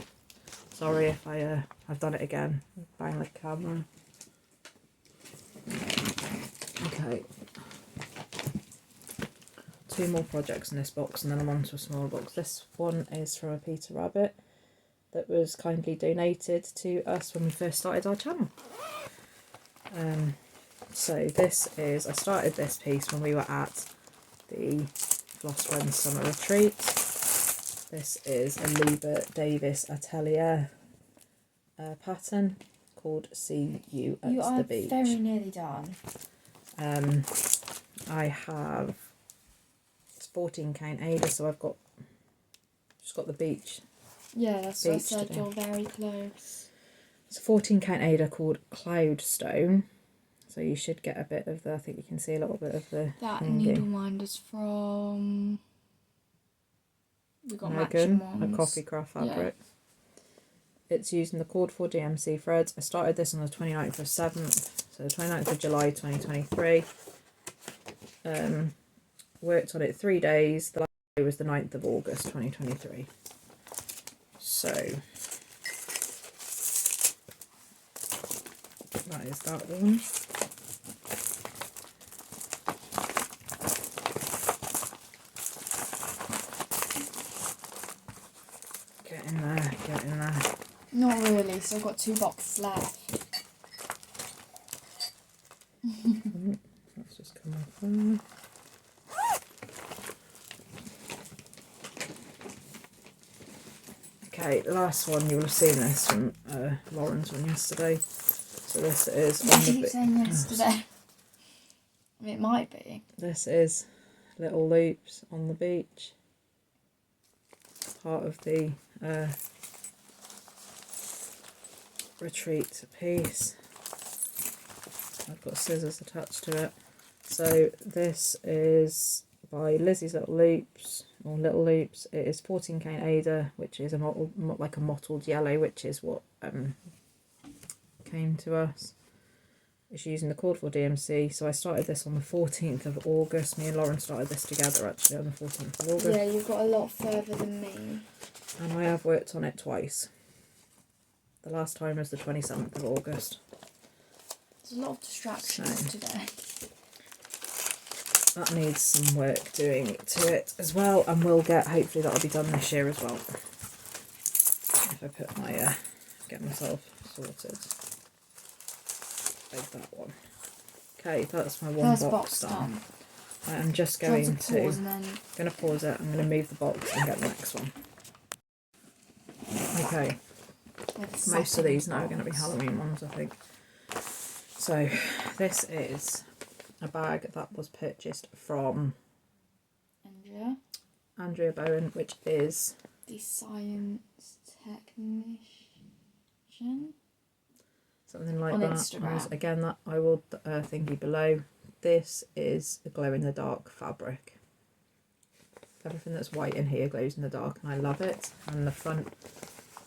[SPEAKER 1] Sorry if I've done it again. Bang the camera. Okay. 2 more projects in this box and then I'm on to a smaller box. This one is from a Peter Rabbit that was kindly donated to us when we first started our channel. So this is, I started this piece when we were at the Floss Friends Summer Retreat. This is a Lubadaviesatelier pattern called See You at the Beach.
[SPEAKER 2] You are very nearly done.
[SPEAKER 1] I have 14 count Ada, so I've just got the beach.
[SPEAKER 2] Yeah, that's what I said, you're very close.
[SPEAKER 1] It's a 14 count Ada called Cloudstone. So you should get a bit of the, I think you can see a little bit of the
[SPEAKER 2] that
[SPEAKER 1] thingy.
[SPEAKER 2] needle minder's from, we got
[SPEAKER 1] Megan,
[SPEAKER 2] matching ones.
[SPEAKER 1] a coffee craft fabric. Yeah. It's using the cord 4 DMC threads. I started this on the 29th of 7th, so the 29th of July 2023. Worked on it 3 days. The last day was the 9th of August 2023. So that is that one. Get in there, get in there.
[SPEAKER 2] Not really, so I've got 2 boxes left.
[SPEAKER 1] Let's just come off there. Okay, the last one, you will have seen this from Lauren's one yesterday. So this is
[SPEAKER 2] I keep saying yesterday. I mean, it might be.
[SPEAKER 1] This is little loops on the beach. Part of the retreat piece. I've got scissors attached to it. So this is by Lizzie's Little Loops, or Little Loops. It is 14 count Ada, which is a like a mottled yellow, which is what came to us. It's using the cord 4 DMC. So I started this on the 14th of August. Me and Lauren started this together actually on the 14th of August.
[SPEAKER 2] Yeah, you've got a lot further than me.
[SPEAKER 1] And I have worked on it twice. The last time was the 27th of August.
[SPEAKER 2] There's a lot of distractions today.
[SPEAKER 1] That needs some work doing to it as well, and we'll get, hopefully that'll be done this year as well. If I put my, get myself sorted. Like that one. Okay, that's my one box done. I am just going to pause it, I'm going to move the box and get the next one. Okay, most of these now are going to be Halloween ones, I think. So this is a bag that was purchased from Andrea Bowen, which is
[SPEAKER 2] the science technician,
[SPEAKER 1] something like
[SPEAKER 2] on
[SPEAKER 1] that.
[SPEAKER 2] Instagram.
[SPEAKER 1] Again, that I will thingy below. This is a glow in the dark fabric. Everything that's white in here glows in the dark, and I love it. And the front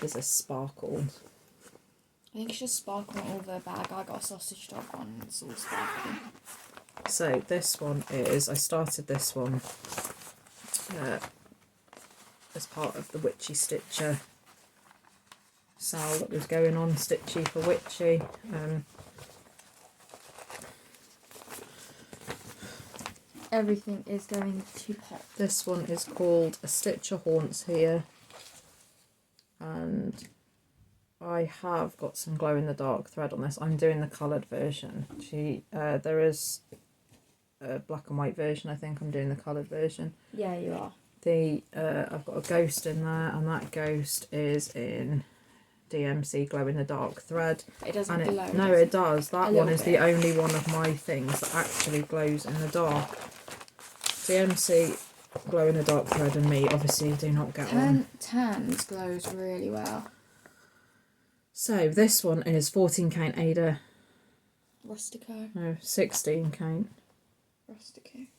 [SPEAKER 1] is a sparkle.
[SPEAKER 2] I think it's just sparkle all over the bag. I got a sausage dog one, and it's all sparkling.
[SPEAKER 1] So this one is, I started this one as part of the Witchy Stitcher sale that was going on, Stitchy for Witchy.
[SPEAKER 2] Everything is going to pop.
[SPEAKER 1] This one is called A Stitcher Haunts Here, and I have got some glow in the dark thread on this. I'm doing the coloured version. There is a black and white version. I think I'm doing the coloured version.
[SPEAKER 2] Yeah, you are.
[SPEAKER 1] I've got a ghost in there, and that ghost is in DMC glow in the dark thread.
[SPEAKER 2] It doesn't glow.
[SPEAKER 1] No, it does. That one is
[SPEAKER 2] bit.
[SPEAKER 1] the only one of my things that actually glows in the dark. DMC glow in the dark thread and me obviously do not get on.
[SPEAKER 2] Tans glows really well.
[SPEAKER 1] So this one is 14 count Ada.
[SPEAKER 2] Rustico.
[SPEAKER 1] No, 16 count.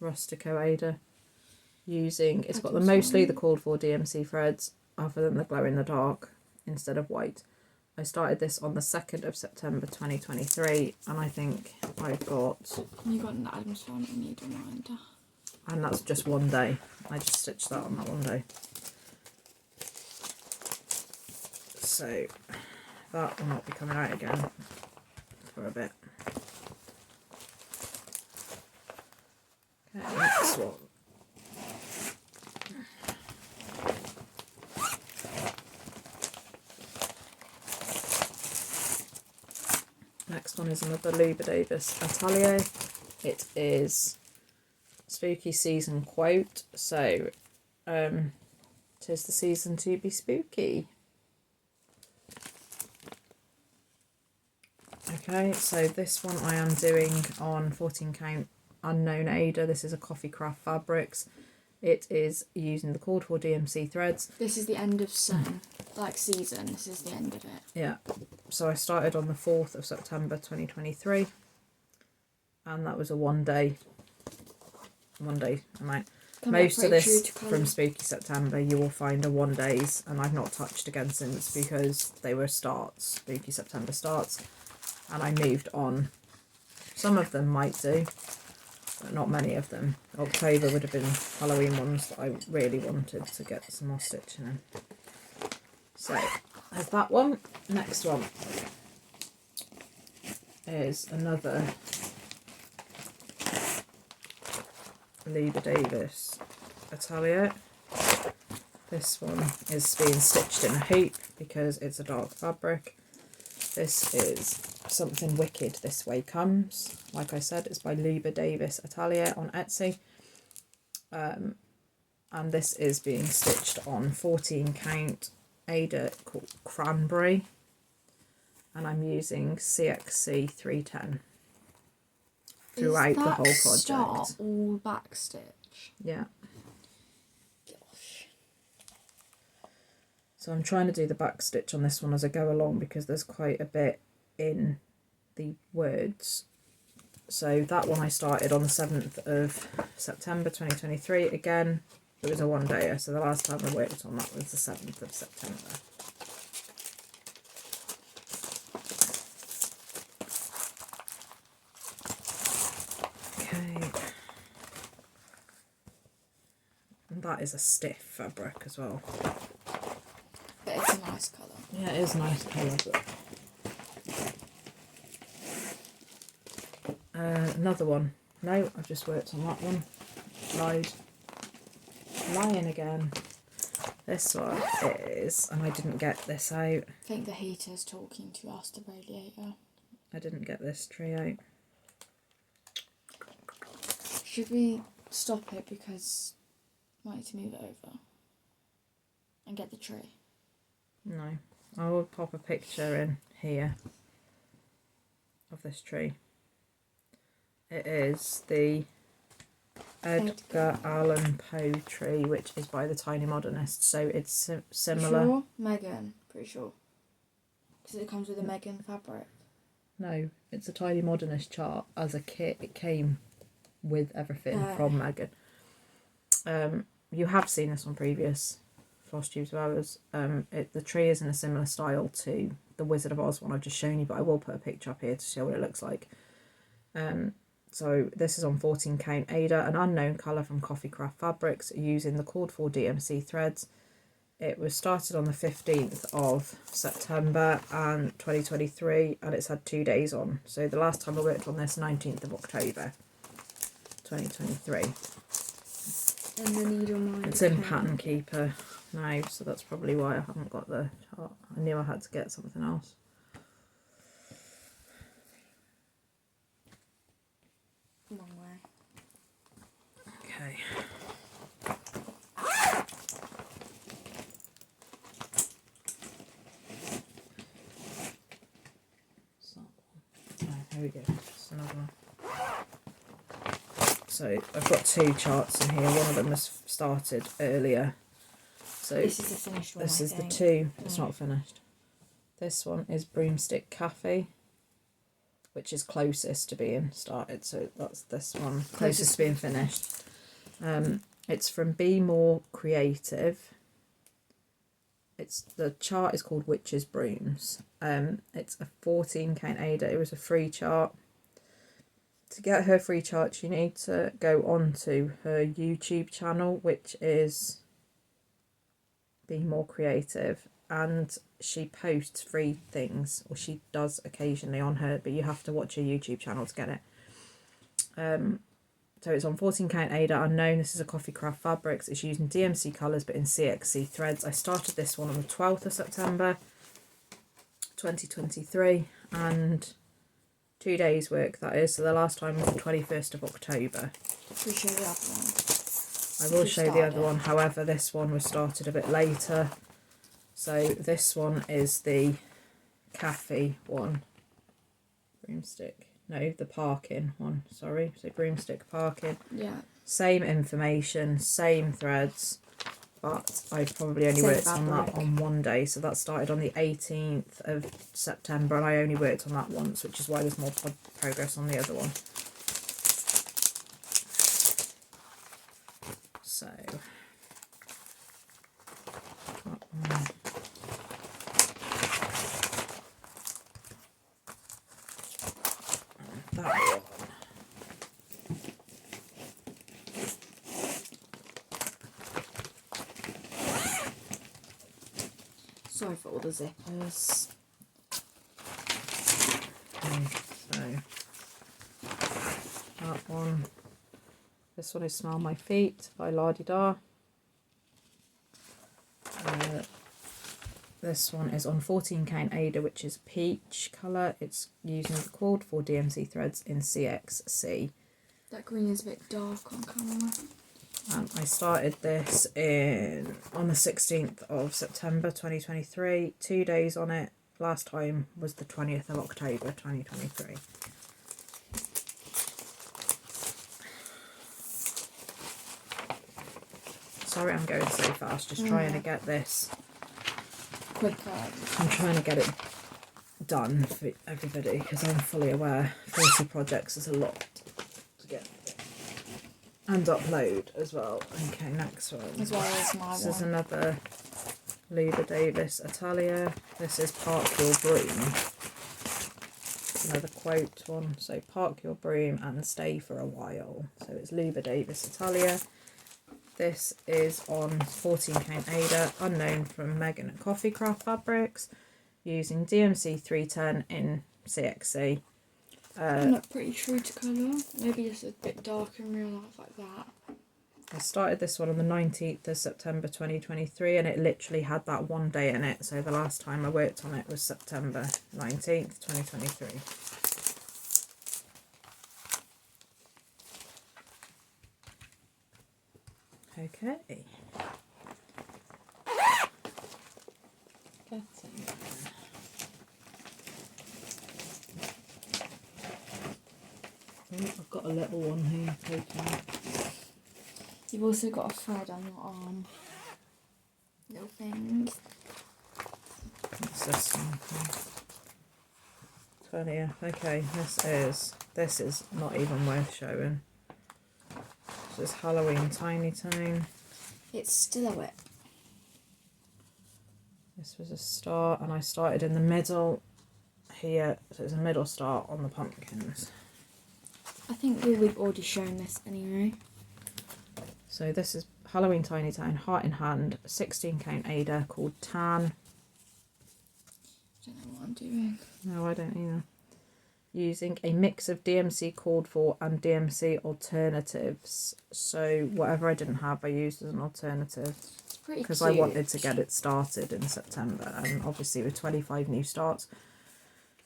[SPEAKER 1] Rustico Ada. It's got mostly the called for DMC threads, other than the glow in the dark instead of white. I started this on the 2nd of September 2023, and I think I've got...
[SPEAKER 2] You got an Adam's Family need reminder.
[SPEAKER 1] And that's just one day. I just stitched that on that one day. So that will not be coming out again for a bit. Okay, next one. Next one is another Lubadaviesatelier. It is spooky season quote. So, 'tis the season to be spooky. Okay, so this one I am doing on 14 count unknown Ada. This is a Coffee Craft Fabrics. It is using the called for DMC threads.
[SPEAKER 2] This is the end of season. This is the end of it.
[SPEAKER 1] Yeah, so I started on the 4th of September 2023, and that was a one day amount. Most of this from Spooky September you will find are one days, and I've not touched again since because they were starts, Spooky September starts, and I moved on. Some of them might do, but not many of them. October would have been Halloween ones that I really wanted to get some more stitching in. So there's that one. Next one is another Lubadaviesatelier. This one is being stitched in a hoop because it's a dark fabric. This is Something Wicked This Way Comes. Like I said, it's by Lubadaviesatelier on Etsy. And this is being stitched on 14 count Ada called Cranberry, and I'm using CXC 310 throughout the whole project.
[SPEAKER 2] Start all back stitch?
[SPEAKER 1] Yeah.
[SPEAKER 2] Gosh.
[SPEAKER 1] So I'm trying to do the back stitch on this one as I go along because there's quite a bit in the words. So that one I started on the 7th of September 2023. Again, it was a one dayer, so the last time I worked on that was the 7th of September. Okay. And that is a stiff fabric as well.
[SPEAKER 2] But it's a nice colour.
[SPEAKER 1] Yeah, it is a nice colour. But... another one. No, I've just worked on that one. Lying again. This one is, and I didn't get this out.
[SPEAKER 2] I think the heater's talking to us, the radiator.
[SPEAKER 1] I didn't get this tree out.
[SPEAKER 2] Should we stop it because I might need to move it over and get the tree?
[SPEAKER 1] No, I will pop a picture in here of this tree. It is the Edgar Allan Poe tree, which is by the Tiny Modernist, so it's similar.
[SPEAKER 2] Sure? Megan, pretty sure. Because it comes with a Megan fabric.
[SPEAKER 1] No, it's a Tiny Modernist chart as a kit. It came with everything from Megan. You have seen this on previous Flosstubes of ours. The tree is in a similar style to the Wizard of Oz one I've just shown you, but I will put a picture up here to show what it looks like. So this is on 14 count Ada, an unknown colour from Coffee Craft Fabrics, using the called for DMC threads. It was started on the 15th of September and 2023, and it's had 2 days on. So the last time I worked on this, 19th of October 2023.
[SPEAKER 2] And the needle mine.
[SPEAKER 1] It's in Pattern Keeper now, so that's probably why I haven't got the chart. I knew I had to get something else.
[SPEAKER 2] Long way.
[SPEAKER 1] Okay. Here we go. Just another one. So I've got 2 charts in here. One of them was started earlier. So
[SPEAKER 2] this is the finished one.
[SPEAKER 1] This is the 2. It's not finished. This one is Broomstick Cafe, which is closest to being started. So that's this one, closest to being finished. It's from Be More Creative. the chart is called Witch's Brooms. It's a 14 count Ada. It was a free chart. To get her free chart, you need to go onto her YouTube channel, which is Be More Creative, and she posts free things, or she does occasionally on her, but you have to watch her YouTube channel to get it. So it's on 14 count Ada Unknown. This is a Coffee Craft Fabrics. It's using DMC colours but in CXC threads. I started this one on the 12th of September 2023, and 2 days work that is. So the last time was the 21st of October.
[SPEAKER 2] We show the other one.
[SPEAKER 1] I will show the other one, however this one was started a bit later. So this one is the Cafe one. Broomstick. No, the parking one, sorry. So broomstick parking.
[SPEAKER 2] Yeah.
[SPEAKER 1] Same information, same threads, but I've probably only worked on that on one day. So that started on the 18th of September, and I only worked on that once, which is why there's more progress on the other one. So that one.
[SPEAKER 2] Sorry for all the zippers.
[SPEAKER 1] So that one. This one is Smell My Feet by La Di Da. This one is on 14 count Ada, which is peach colour. It's using the Cord 4 DMC threads in CXC.
[SPEAKER 2] That green is a bit dark on camera.
[SPEAKER 1] I started this on the 16th of September 2023. 2 days on it. Last time was the 20th of October 2023. Sorry I'm going so fast, just trying to get this
[SPEAKER 2] Quicker.
[SPEAKER 1] I'm trying to get it done for everybody because I'm fully aware 40 projects is a lot to get and upload as well. Okay, next one.
[SPEAKER 2] As well as my
[SPEAKER 1] This
[SPEAKER 2] one.
[SPEAKER 1] is another Lubadaviesatelier. This is Park Your Broom. Another quote one. So park your broom and stay for a while. So it's Lubadaviesatelier. This is on 14 count Ada Unknown from Megan and Coffee Craft Fabrics, using DMC 310 in CXC.
[SPEAKER 2] Not pretty true to colour. Maybe just a bit dark in real life like that.
[SPEAKER 1] I started this one on the 19th of September 2023, and it literally had that one day in it. So the last time I worked on it was September 19th, 2023. Okay. I've got a little one here taking it.
[SPEAKER 2] You've also got a thread on your arm. Little things.
[SPEAKER 1] What's this one? 20th. Okay, this is not even worth showing. This is Halloween Tiny Tone.
[SPEAKER 2] It's still a whip.
[SPEAKER 1] This was a start, and I started in the middle here, so it's a middle start on the pumpkins.
[SPEAKER 2] I think we've already shown this anyway.
[SPEAKER 1] So this is Halloween Tiny Town, Heart in Hand, 16 count Ada, called Tan.
[SPEAKER 2] I don't know what I'm doing.
[SPEAKER 1] No, I don't either. Using a mix of DMC called for and DMC alternatives. So whatever I didn't have, I used as an alternative.
[SPEAKER 2] It's pretty cute.
[SPEAKER 1] Because I wanted to get it started in September, and obviously with 25 new starts,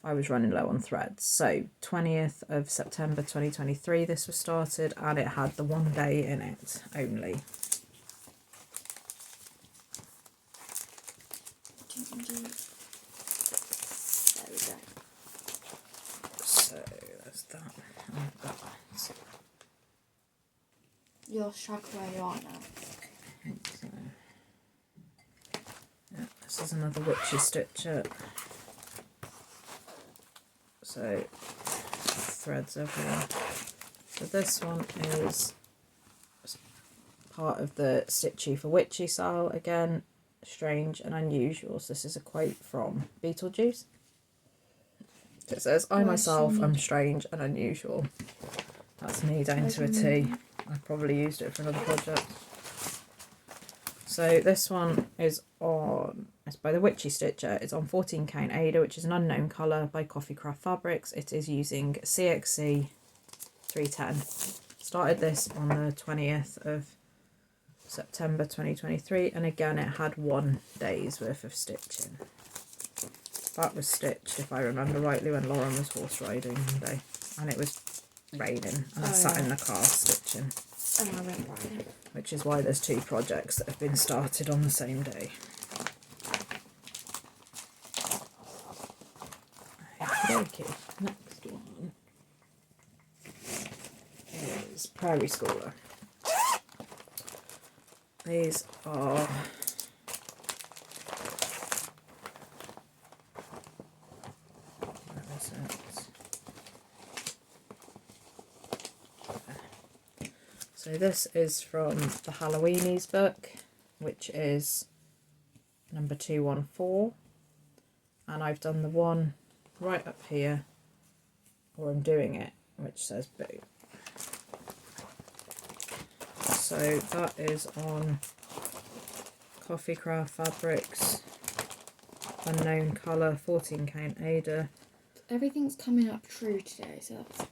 [SPEAKER 1] I was running low on threads. So 20th of September 2023 this was started, and it had the one day in it only.
[SPEAKER 2] There we go.
[SPEAKER 1] So there's that and that.
[SPEAKER 2] You lost track of where you are now.
[SPEAKER 1] So, yeah, this is another witchy stitcher. So threads everywhere. So this one is part of the Stitchy for Witchy style again. strange and unusual. So this is a quote from Beetlejuice. It says, I myself am strange and unusual. That's me down to a T. I probably used it for another project. So this one is on, it's by the Witchy Stitcher. It's on 14 count Ada, which is an unknown colour, by Coffee Craft Fabrics. It is using CXC 310. Started this on the 20th of September 2023, and again it had 1 day's worth of stitching. That was stitched, if I remember rightly, when Lauren was horse riding one day, and it was raining, and I sat in the car stitching.
[SPEAKER 2] And I went riding.
[SPEAKER 1] Which is why there's 2 projects that have been started on the same day. Okay, next one is Prairie Schooler. These are so this is from the Halloweenies book, which is number 214, and I've done the one right up here, or I'm doing it, which says Boo. So that is on Coffee Craft Fabrics, unknown colour, 14 count Ada.
[SPEAKER 2] Everything's coming up true today, so that's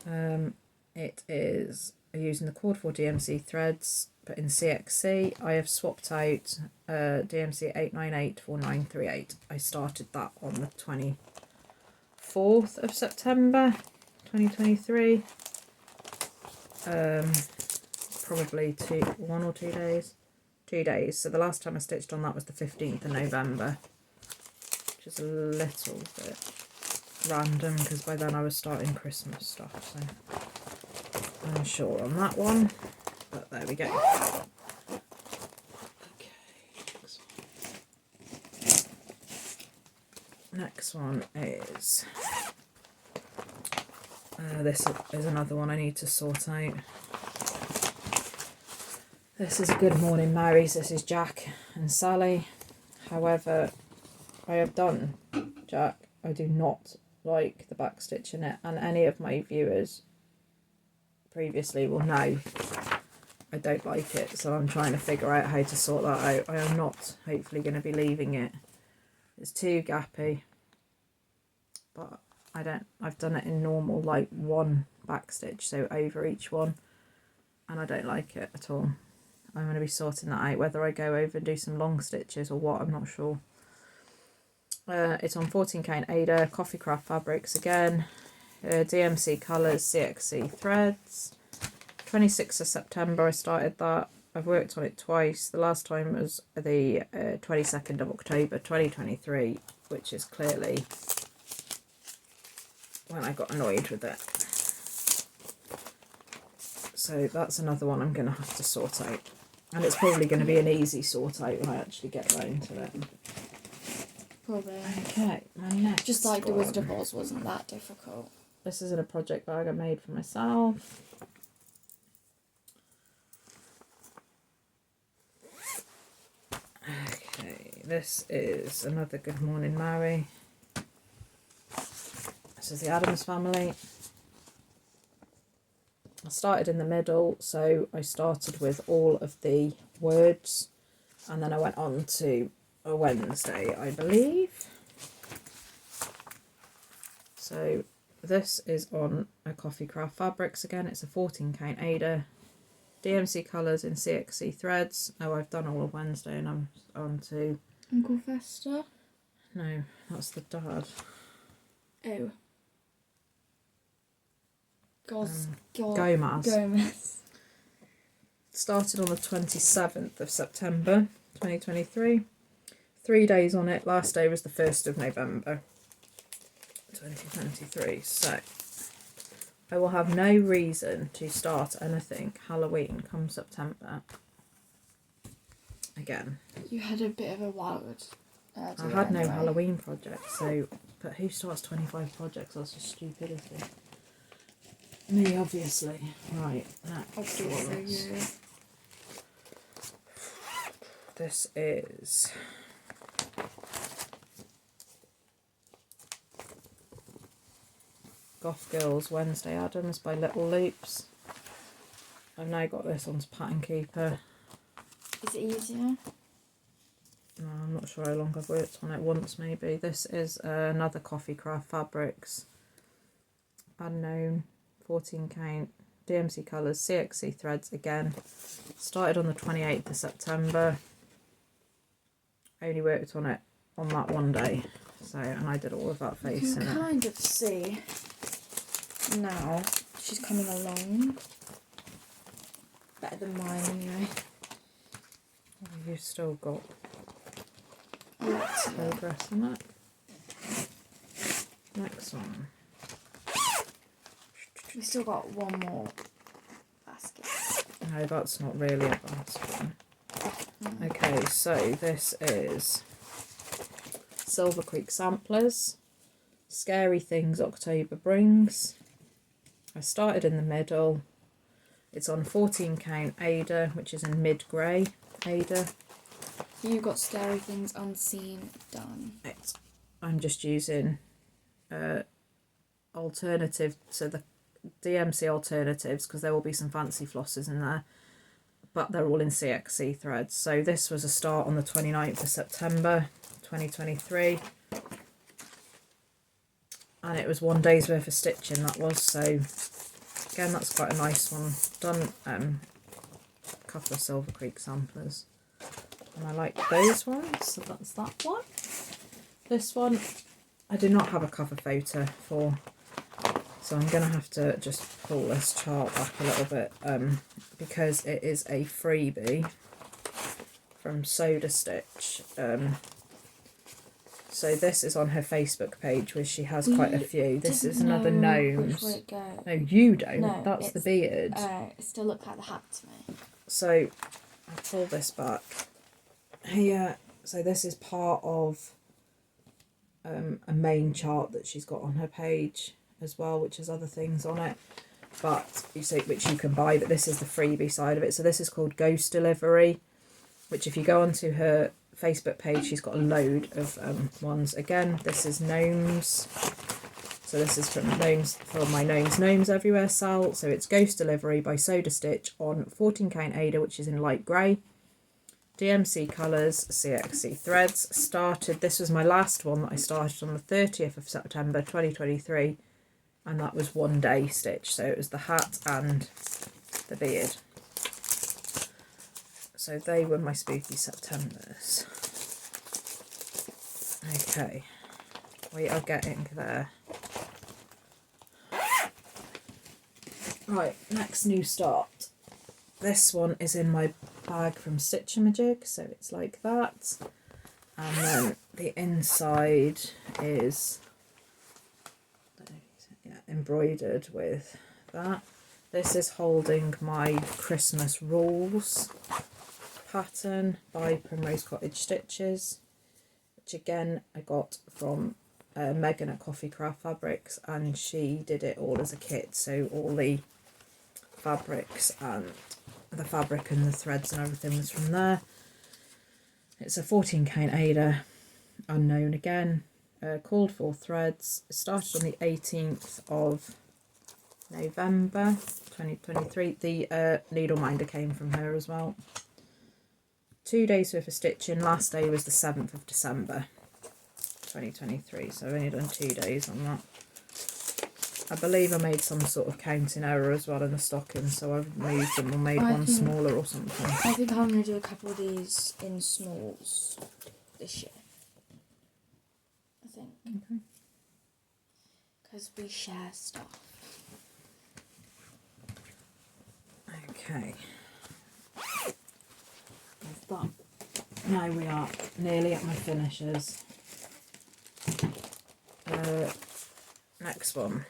[SPEAKER 2] good.
[SPEAKER 1] It is using the cord 4 DMC threads, but in CXC. I have swapped out DMC 8984938. I started that on the 24th of September 2023. Probably 1 or 2 days. 2 days. So the last time I stitched on that was the 15th of November, which is a little bit random because by then I was starting Christmas stuff, so I'm unsure on that one, but there we go. Okay, next one is this is another one I need to sort out. This is a Good Morning Mary's. This is Jack and Sally. However, I have done Jack. I do not like the back stitch in it, and any of my viewers previously will know I don't like it, so I'm trying to figure out how to sort that out. I am not hopefully going to be leaving it. It's too gappy, but I've done it in normal, like 1 back stitch, so over each one, and I don't like it at all. I'm going to be sorting that out, whether I go over and do some long stitches or what, I'm not sure. It's on 14 count Ada, Coffee Craft Fabrics again, DMC colours, CXC threads. 26th of September I started that. I've worked on it twice. The last time was the 22nd of October 2023, which is clearly when I got annoyed with it. So that's another one I'm going to have to sort out. And it's probably going to be an easy sort out when I actually get round to it.
[SPEAKER 2] Probably.
[SPEAKER 1] Okay, my next
[SPEAKER 2] Just like the
[SPEAKER 1] one.
[SPEAKER 2] Wizard of Oz wasn't that difficult.
[SPEAKER 1] This is in a project bag I made for myself. Okay, this is another Good Morning Maui. This is the Addams Family. I started in the middle, so I started with all of the words, and then I went on to a Wednesday, I believe. So this is on a Coffee Craft Fabrics again. It's a 14 count Ada, DMC colours in CXC threads. Oh, I've done all of Wednesday and I'm on to
[SPEAKER 2] Uncle Fester?
[SPEAKER 1] No, that's the dad.
[SPEAKER 2] Oh.
[SPEAKER 1] Gomez. Started on the 27th of September 2023. 3 days on it. Last day was the 1st of November 2023. So I will have no reason to start anything Halloween come September again.
[SPEAKER 2] You had a bit of a wild
[SPEAKER 1] I had no Halloween projects, so but who starts 25 projects? That's just stupidity. Me, obviously. Right, next one.
[SPEAKER 2] Yeah.
[SPEAKER 1] this is Goth Girls Wednesday Addams by Little Loops. I've now got this on Pattern Keeper.
[SPEAKER 2] Is it easier?
[SPEAKER 1] No, I'm not sure how long I've worked on it, once maybe. This is another Coffee Craft Fabrics. Unknown, 14 count, DMC colours, CXC threads again. Started on the 28th of September. Only worked on it on that one day. So, and I did all of that face
[SPEAKER 2] You
[SPEAKER 1] in
[SPEAKER 2] can
[SPEAKER 1] it.
[SPEAKER 2] kind of see now she's coming along. Better than mine anyway.
[SPEAKER 1] You've still got
[SPEAKER 2] Lots of it.
[SPEAKER 1] progress in it. Next one.
[SPEAKER 2] We've still got one more basket.
[SPEAKER 1] No, that's not really a basket. Okay, so this is Silver Creek Samplers. Scary Things October Brings. I started in the middle. It's on 14 count Ada, which is in mid grey Ada.
[SPEAKER 2] You got Scary Things Unseen done.
[SPEAKER 1] I'm just using alternative, so the DMC alternatives, because there will be some fancy flosses in there, but they're all in CXC threads. So this was a start on the 29th of September 2023, and it was 1 day's worth of stitching that was. So again, that's quite a nice one. Done a couple of Silver Creek samplers, and I like those ones, so that's that one. This one I do not have a cover photo for, so I'm going to have to just pull this chart back a little bit, because it is a freebie from Sodastitch. So this is on her Facebook page, where she has quite a few. This is another gnomes.
[SPEAKER 2] Which way it goes.
[SPEAKER 1] No, you don't.
[SPEAKER 2] No,
[SPEAKER 1] that's the beard.
[SPEAKER 2] It still looks like the hat to me.
[SPEAKER 1] So I'll pull this back here. So this is part of a main chart that she's got on her page as well, which has other things on it, but you see, which you can buy, but this is the freebie side of it. So this is called Ghost Delivery, which if you go onto her Facebook page, she's got a load of ones. Again, this is gnomes, so this is from Gnomes for My Gnomes Everywhere sale. So it's Ghost Delivery by Sodastitch on 14 count Ada, which is in light grey, DMC colours, CXC threads. Started, this was my last one that I started on the 30th of September 2023, and that was 1 day stitch. So it was the hat and the beard. So they were my spooky Septembers. Okay, we are getting there. Right, next new start. This one is in my bag from Stitchamajig, so it's like that. And then the inside is embroidered with that. This is holding my Christmas Rules pattern by Primrose Cottage Stitches, which again I got from Megan at Coffee Craft Fabrics, and she did it all as a kit, so all the fabrics and the fabric and the threads and everything was from there. It's a 14 count Ada, unknown again, called for threads. It started on the 18th of November 2023. The needle minder came from her as well. 2 days worth of stitching. Last day was the 7th of December 2023, so I've only done 2 days on that. I believe I made some sort of counting error as well in the stocking, so I've moved them or made one smaller or something.
[SPEAKER 2] I think I'm going to do a couple of these in smalls this year. I think.
[SPEAKER 1] Okay.
[SPEAKER 2] Because we share stuff.
[SPEAKER 1] Okay. With that, now we are nearly at my finishes. Next one.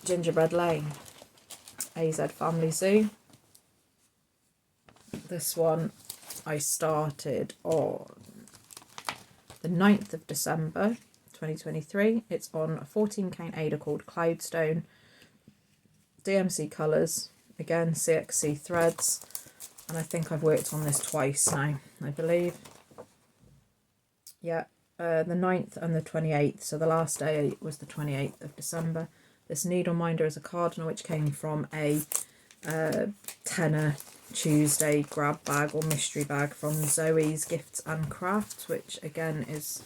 [SPEAKER 1] Gingerbread Lane, azfamilyzoo. This one I started on the 9th of December 2023. It's on a 14 count Ada called Cloudstone. DMC colours, again CXC threads. and I think I've worked on this twice now, I believe. Yeah, the 9th and the 28th, so the last day was the 28th of December. This needle minder is a cardinal which came from a tenner Tuesday grab bag or mystery bag from Zoe's Gifts and Crafts, which again is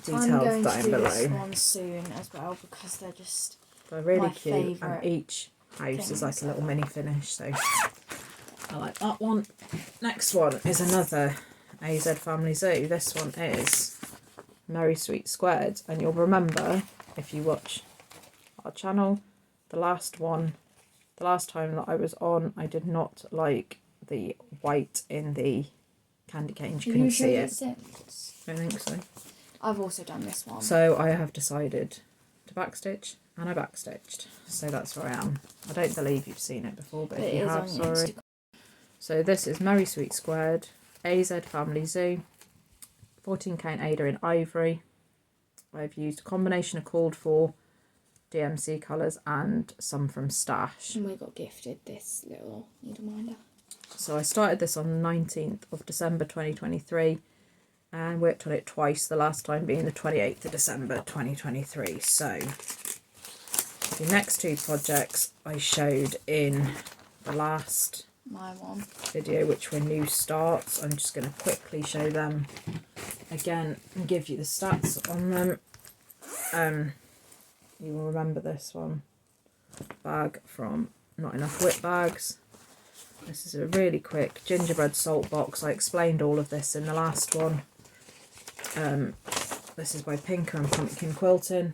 [SPEAKER 1] detailed down below.
[SPEAKER 2] This one soon as well because they're
[SPEAKER 1] really
[SPEAKER 2] my
[SPEAKER 1] cute,
[SPEAKER 2] favourite.
[SPEAKER 1] and each house is like a little mini finish, so I like that one. Next one is another azfamilyzoo. This one is Merry Sweet Squared, and you'll remember if you watch our channel, the last time that I was on, I did not like the white in the candy canes. You couldn't see it.
[SPEAKER 2] Since?
[SPEAKER 1] I don't think so.
[SPEAKER 2] I've also done this one.
[SPEAKER 1] So I have decided to backstitch, and I backstitched. So that's where I am. I don't believe you've seen it before, but if you have, sorry. So this is Merry Sweet Squared, azfamilyzoo, 14 count Ada in ivory. I've used a combination of called for DMC colours and some from Stash.
[SPEAKER 2] And we got gifted this little needle minder.
[SPEAKER 1] So I started this on the 19th of December 2023 and worked on it twice, the last time being the 28th of December 2023. So the next two projects I showed in the last video, which were new starts. I'm just going to quickly show them again and give you the stats on them. You will remember this one, bag from Not Enough Whip Bags. This is a really quick gingerbread salt box. I explained all of this in the last one. This is by Pinker and Pumpkin Quilting.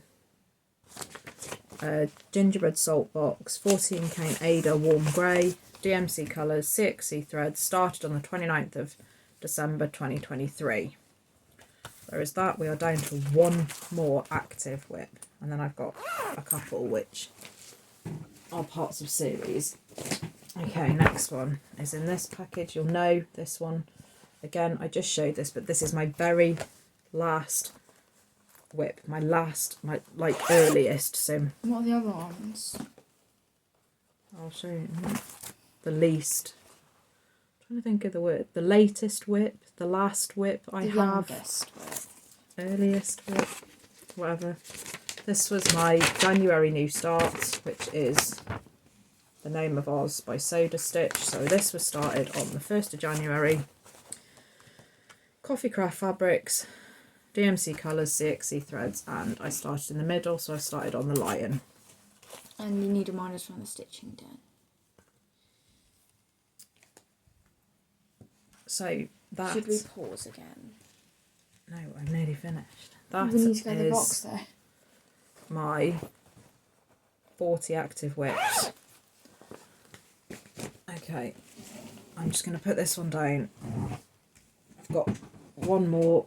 [SPEAKER 1] Gingerbread salt box, 14 count Ada warm grey, DMC colours, CXC threads, started on the 29th of December 2023. Whereas that, we are down to one more active whip, and then I've got a couple which are parts of series. Okay, next one is in this package. You'll know this one. Again, I just showed this, but this is my very last whip, my like earliest. So
[SPEAKER 2] what are the other ones?
[SPEAKER 1] I'll show you the least. I'm trying to think of the word. The latest whip, the last whip I have.
[SPEAKER 2] Youngest whip.
[SPEAKER 1] Earliest whip, whatever. This was my January new start, which is The Name of Oz by Sodastitch. So this was started on the 1st of January. Coffee craft fabrics, DMC colours, CXC threads, and I started in the middle, so I started on the lion.
[SPEAKER 2] And you need reminders from the stitching den.
[SPEAKER 1] So that.
[SPEAKER 2] Should we pause again?
[SPEAKER 1] No, I'm nearly finished. That
[SPEAKER 2] we need to go to the
[SPEAKER 1] is
[SPEAKER 2] box there.
[SPEAKER 1] My 40 active whips. Okay, I'm just going to put this one down. I've got one more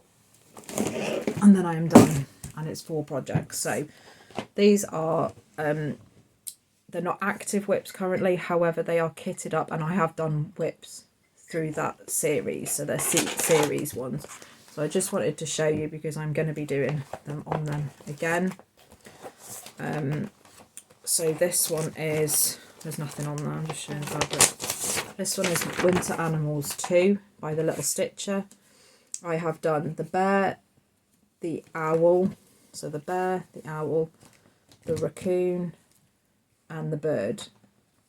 [SPEAKER 1] and then I am done, and it's 4 projects. So these are they're not active whips currently, however they are kitted up, and I have done whips through that series, so they're series ones. So I just wanted to show you because I'm going to be doing them on them again. So this one is, there's nothing on there, I'm just showing fabric. This one is Winter Animals 2 by the Little Stitcher. I have done the bear, the owl, so the bear, the owl, the raccoon and the bird.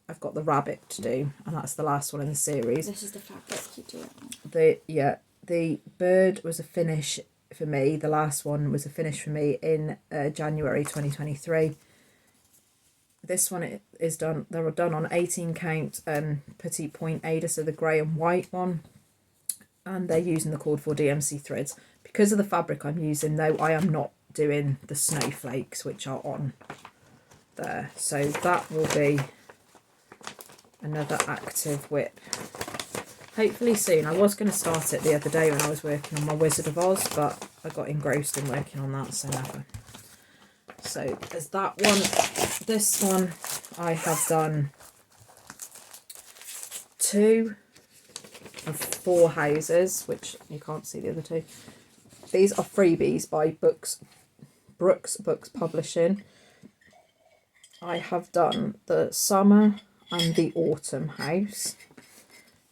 [SPEAKER 1] I've got the rabbit to do, and that's the last one in the series.
[SPEAKER 2] This is the fabric you do it on.
[SPEAKER 1] The bird was a finish for me. The last one was a finish for me in January 2023. This one is done. They were done on 18 count petite point Ada, so the grey and white one, and they're using the called for DMC threads. Because of the fabric I'm using, though, I am not doing the snowflakes which are on there. So that will be another active whip. Hopefully soon. I was going to start it the other day when I was working on my Wizard of Oz, but I got engrossed in working on that, so never. So there's that one. This one I have done 2 of 4 houses, which you can't see the other 2. These are freebies by Brookes Books Publishing. I have done the summer and the autumn house.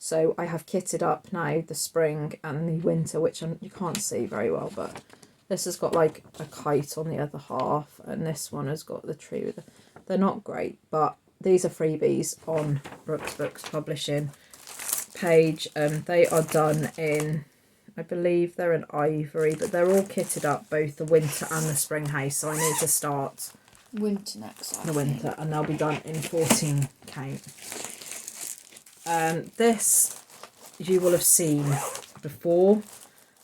[SPEAKER 1] So I have kitted up now the spring and the winter, which you can't see very well, but this has got like a kite on the other half, and this one has got the tree with they're not great, but these are freebies on Brookes Books Publishing page. They are done in, I believe they're in ivory, but they're all kitted up, both the winter and the spring house, so I need to start
[SPEAKER 2] winter next.
[SPEAKER 1] The winter, and they'll be done in 14 count. This you will have seen before.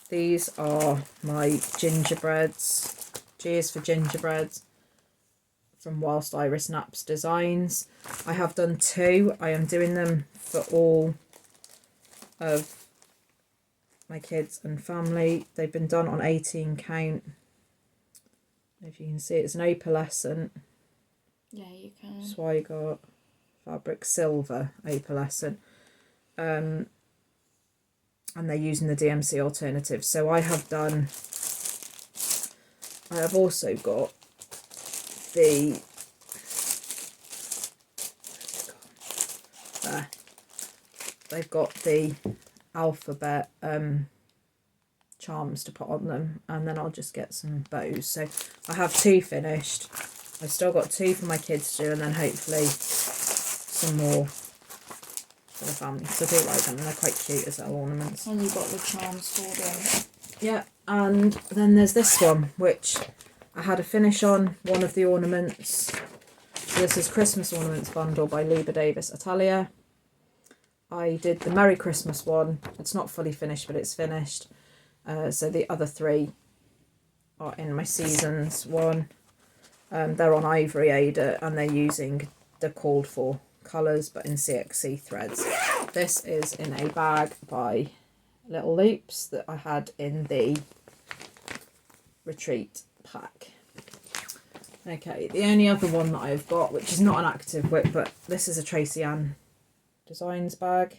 [SPEAKER 1] These are my gingerbreads, Cheers for Gingerbreads, from Whilst Iris Naps Designs. I have done 2. I am doing them for all of my kids and family. They've been done on 18 count. If you can see, it's an opalescent.
[SPEAKER 2] Yeah, you can.
[SPEAKER 1] Swigart fabric, silver opalescent. And they're using the DMC alternative. So I have also got the, there, they've got the alphabet charms to put on them, and then I'll just get some bows. So I have 2 finished. I've still got 2 for my kids to do, and then hopefully some more for the family, because I do like them and they're quite cute as little ornaments.
[SPEAKER 2] And you've got the charms for them.
[SPEAKER 1] Yeah, and then there's this one, which I had a finish on one of the ornaments. So this is Christmas Ornaments Bundle by Lubadaviesatelier. I did the Merry Christmas one. It's not fully finished, but it's finished. So the other 3 are in my Seasons one. They're on Ivory Ada, and they're using the called for colours, but in CXC threads. This is in a bag by Little Loops that I had in the retreat pack. Okay, the only other one that I've got, which is not an active whip, but this is a Tracy Ann Designs bag.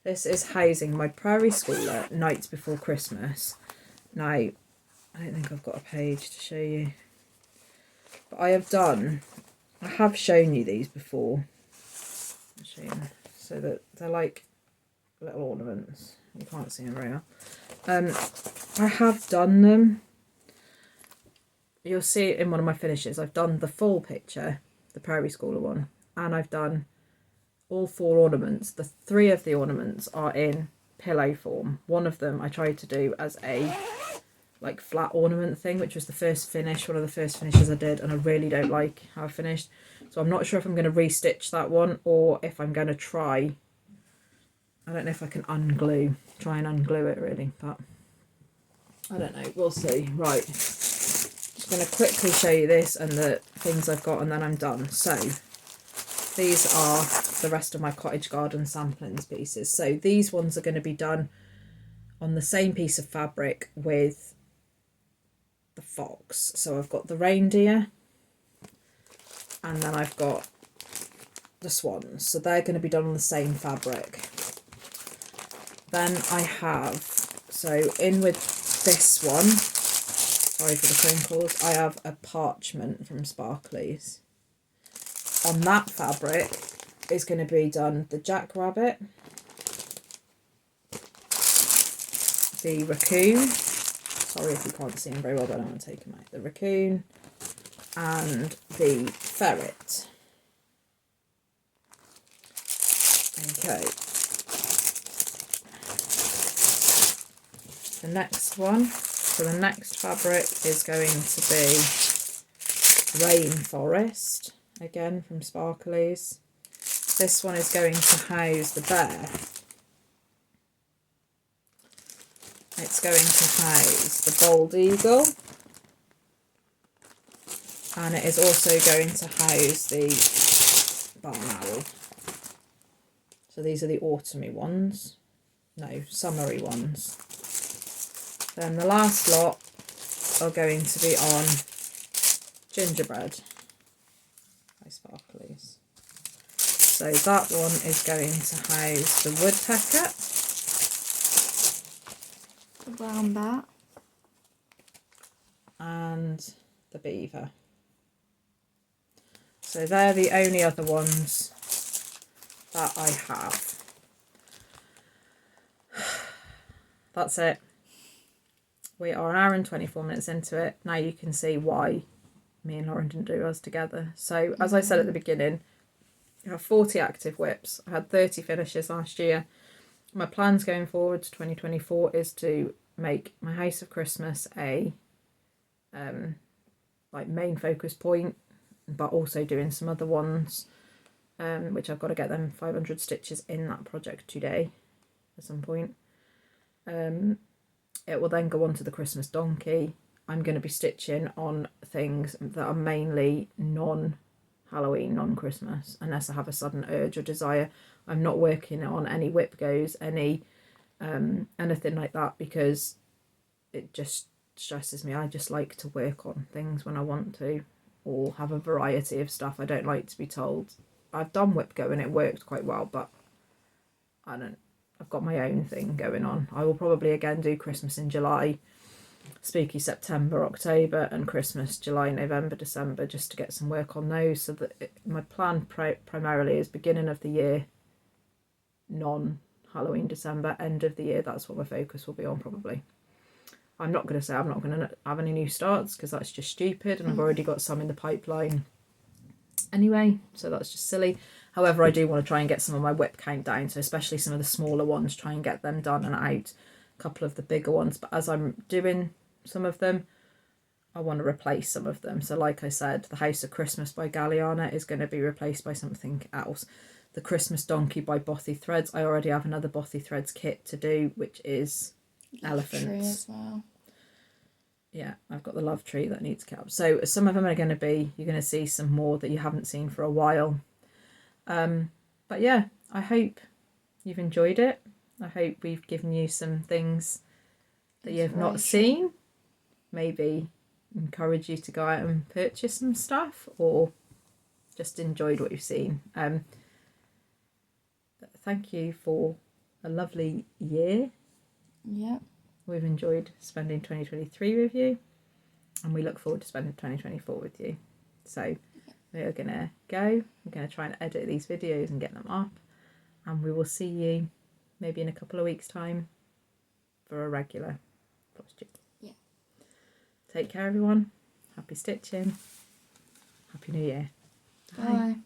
[SPEAKER 1] This is housing my Prairie schooler nights before Christmas. Now, I don't think I've got a page to show you, but I have shown you these before. I'll show you. So that they're like little ornaments. You can't see them very well. I have done them. You'll see it in one of my finishes. I've done the full picture, the Prairie schooler one, and I've done all 4 ornaments. The 3 of the ornaments are in pillow form. One of them I tried to do as a like flat ornament thing, which was the first finish, one of the first finishes I did, and I really don't like how I finished. So I'm not sure if I'm going to restitch that one, or if I'm going to try, I don't know if I can try and unglue it really, but I don't know, we'll see. Right, just going to quickly show you this and the things I've got, and then I'm done. So these are the rest of my cottage garden samplings pieces. So these ones are going to be done on the same piece of fabric with the fox. So I've got the reindeer, and then I've got the swans. So they're going to be done on the same fabric. Then I have, so in with this one, sorry for the crinkles, I have a parchment from Sparklies. On that fabric is going to be done the jackrabbit, the raccoon, sorry if you can't see them very well, but I don't want to take them out, the raccoon, and the ferret. Okay. The next one, so the next fabric is going to be Rainforest, again from Sparklies. This one is going to house the bear. It's going to house the bald eagle. And it is also going to house the barn owl. So these are the autumny ones. No, summery ones. Then the last lot are going to be on gingerbread by Sparklies. So that one is going to house the woodpecker,
[SPEAKER 2] The brown bat,
[SPEAKER 1] and the beaver. So they're the only other ones that I have. that's it. We are an hour and 24 minutes into it. Now you can see why me and Lauren didn't do ours together. So as I said at the beginning, I have 40 active whips. I had 30 finishes last year. My plans going forward to 2024 is to make my House of Christmas a like main focus point, but also doing some other ones, which I've got to get them 500 stitches in that project today at some point. It will then go on to the Christmas donkey. I'm going to be stitching on things that are mainly non-Halloween, non-Christmas, unless I have a sudden urge or desire. I'm not working on any whip goes, any anything like that, because it just stresses me. I just like to work on things when I want to, or have a variety of stuff. I don't like to be told. I've done whip go and it worked quite well, but I've got my own thing going on. I will probably again do Christmas in July, spooky September, October, and Christmas July, November, December, just to get some work on those. So that my plan primarily is beginning of the year, non-Halloween, December, end of the year. That's what my focus will be on probably. I'm not going to say I'm not going to have any new starts, because that's just stupid, and I've already got some in the pipeline anyway, so that's just silly. However, I do want to try and get some of my whip count down, so especially some of the smaller ones, try and get them done and out. A couple of the bigger ones, but as I'm doing some of them, I want to replace some of them. So like I said, the House of Christmas by Galliana is going to be replaced by something else. The Christmas donkey by Bothy Threads, I already have another Bothy Threads kit to do, which is elephants.
[SPEAKER 2] Tree as well.
[SPEAKER 1] Yeah, I've got the love tree that needs to get up. So some of them are going to be, you're going to see some more that you haven't seen for a while. But yeah, I hope you've enjoyed it. I hope we've given you some things that you have not seen. Maybe encourage you to go out and purchase some stuff, or just enjoyed what you've seen. Thank you for a lovely year.
[SPEAKER 2] Yeah.
[SPEAKER 1] We've enjoyed spending 2023 with you, and we look forward to spending 2024 with you. So we are going to go. I'm going to try and edit these videos and get them up, and we will see you maybe in a couple of weeks' time for a regular Flosstube.
[SPEAKER 2] Yeah.
[SPEAKER 1] Take care, everyone. Happy stitching. Happy New Year.
[SPEAKER 2] Bye.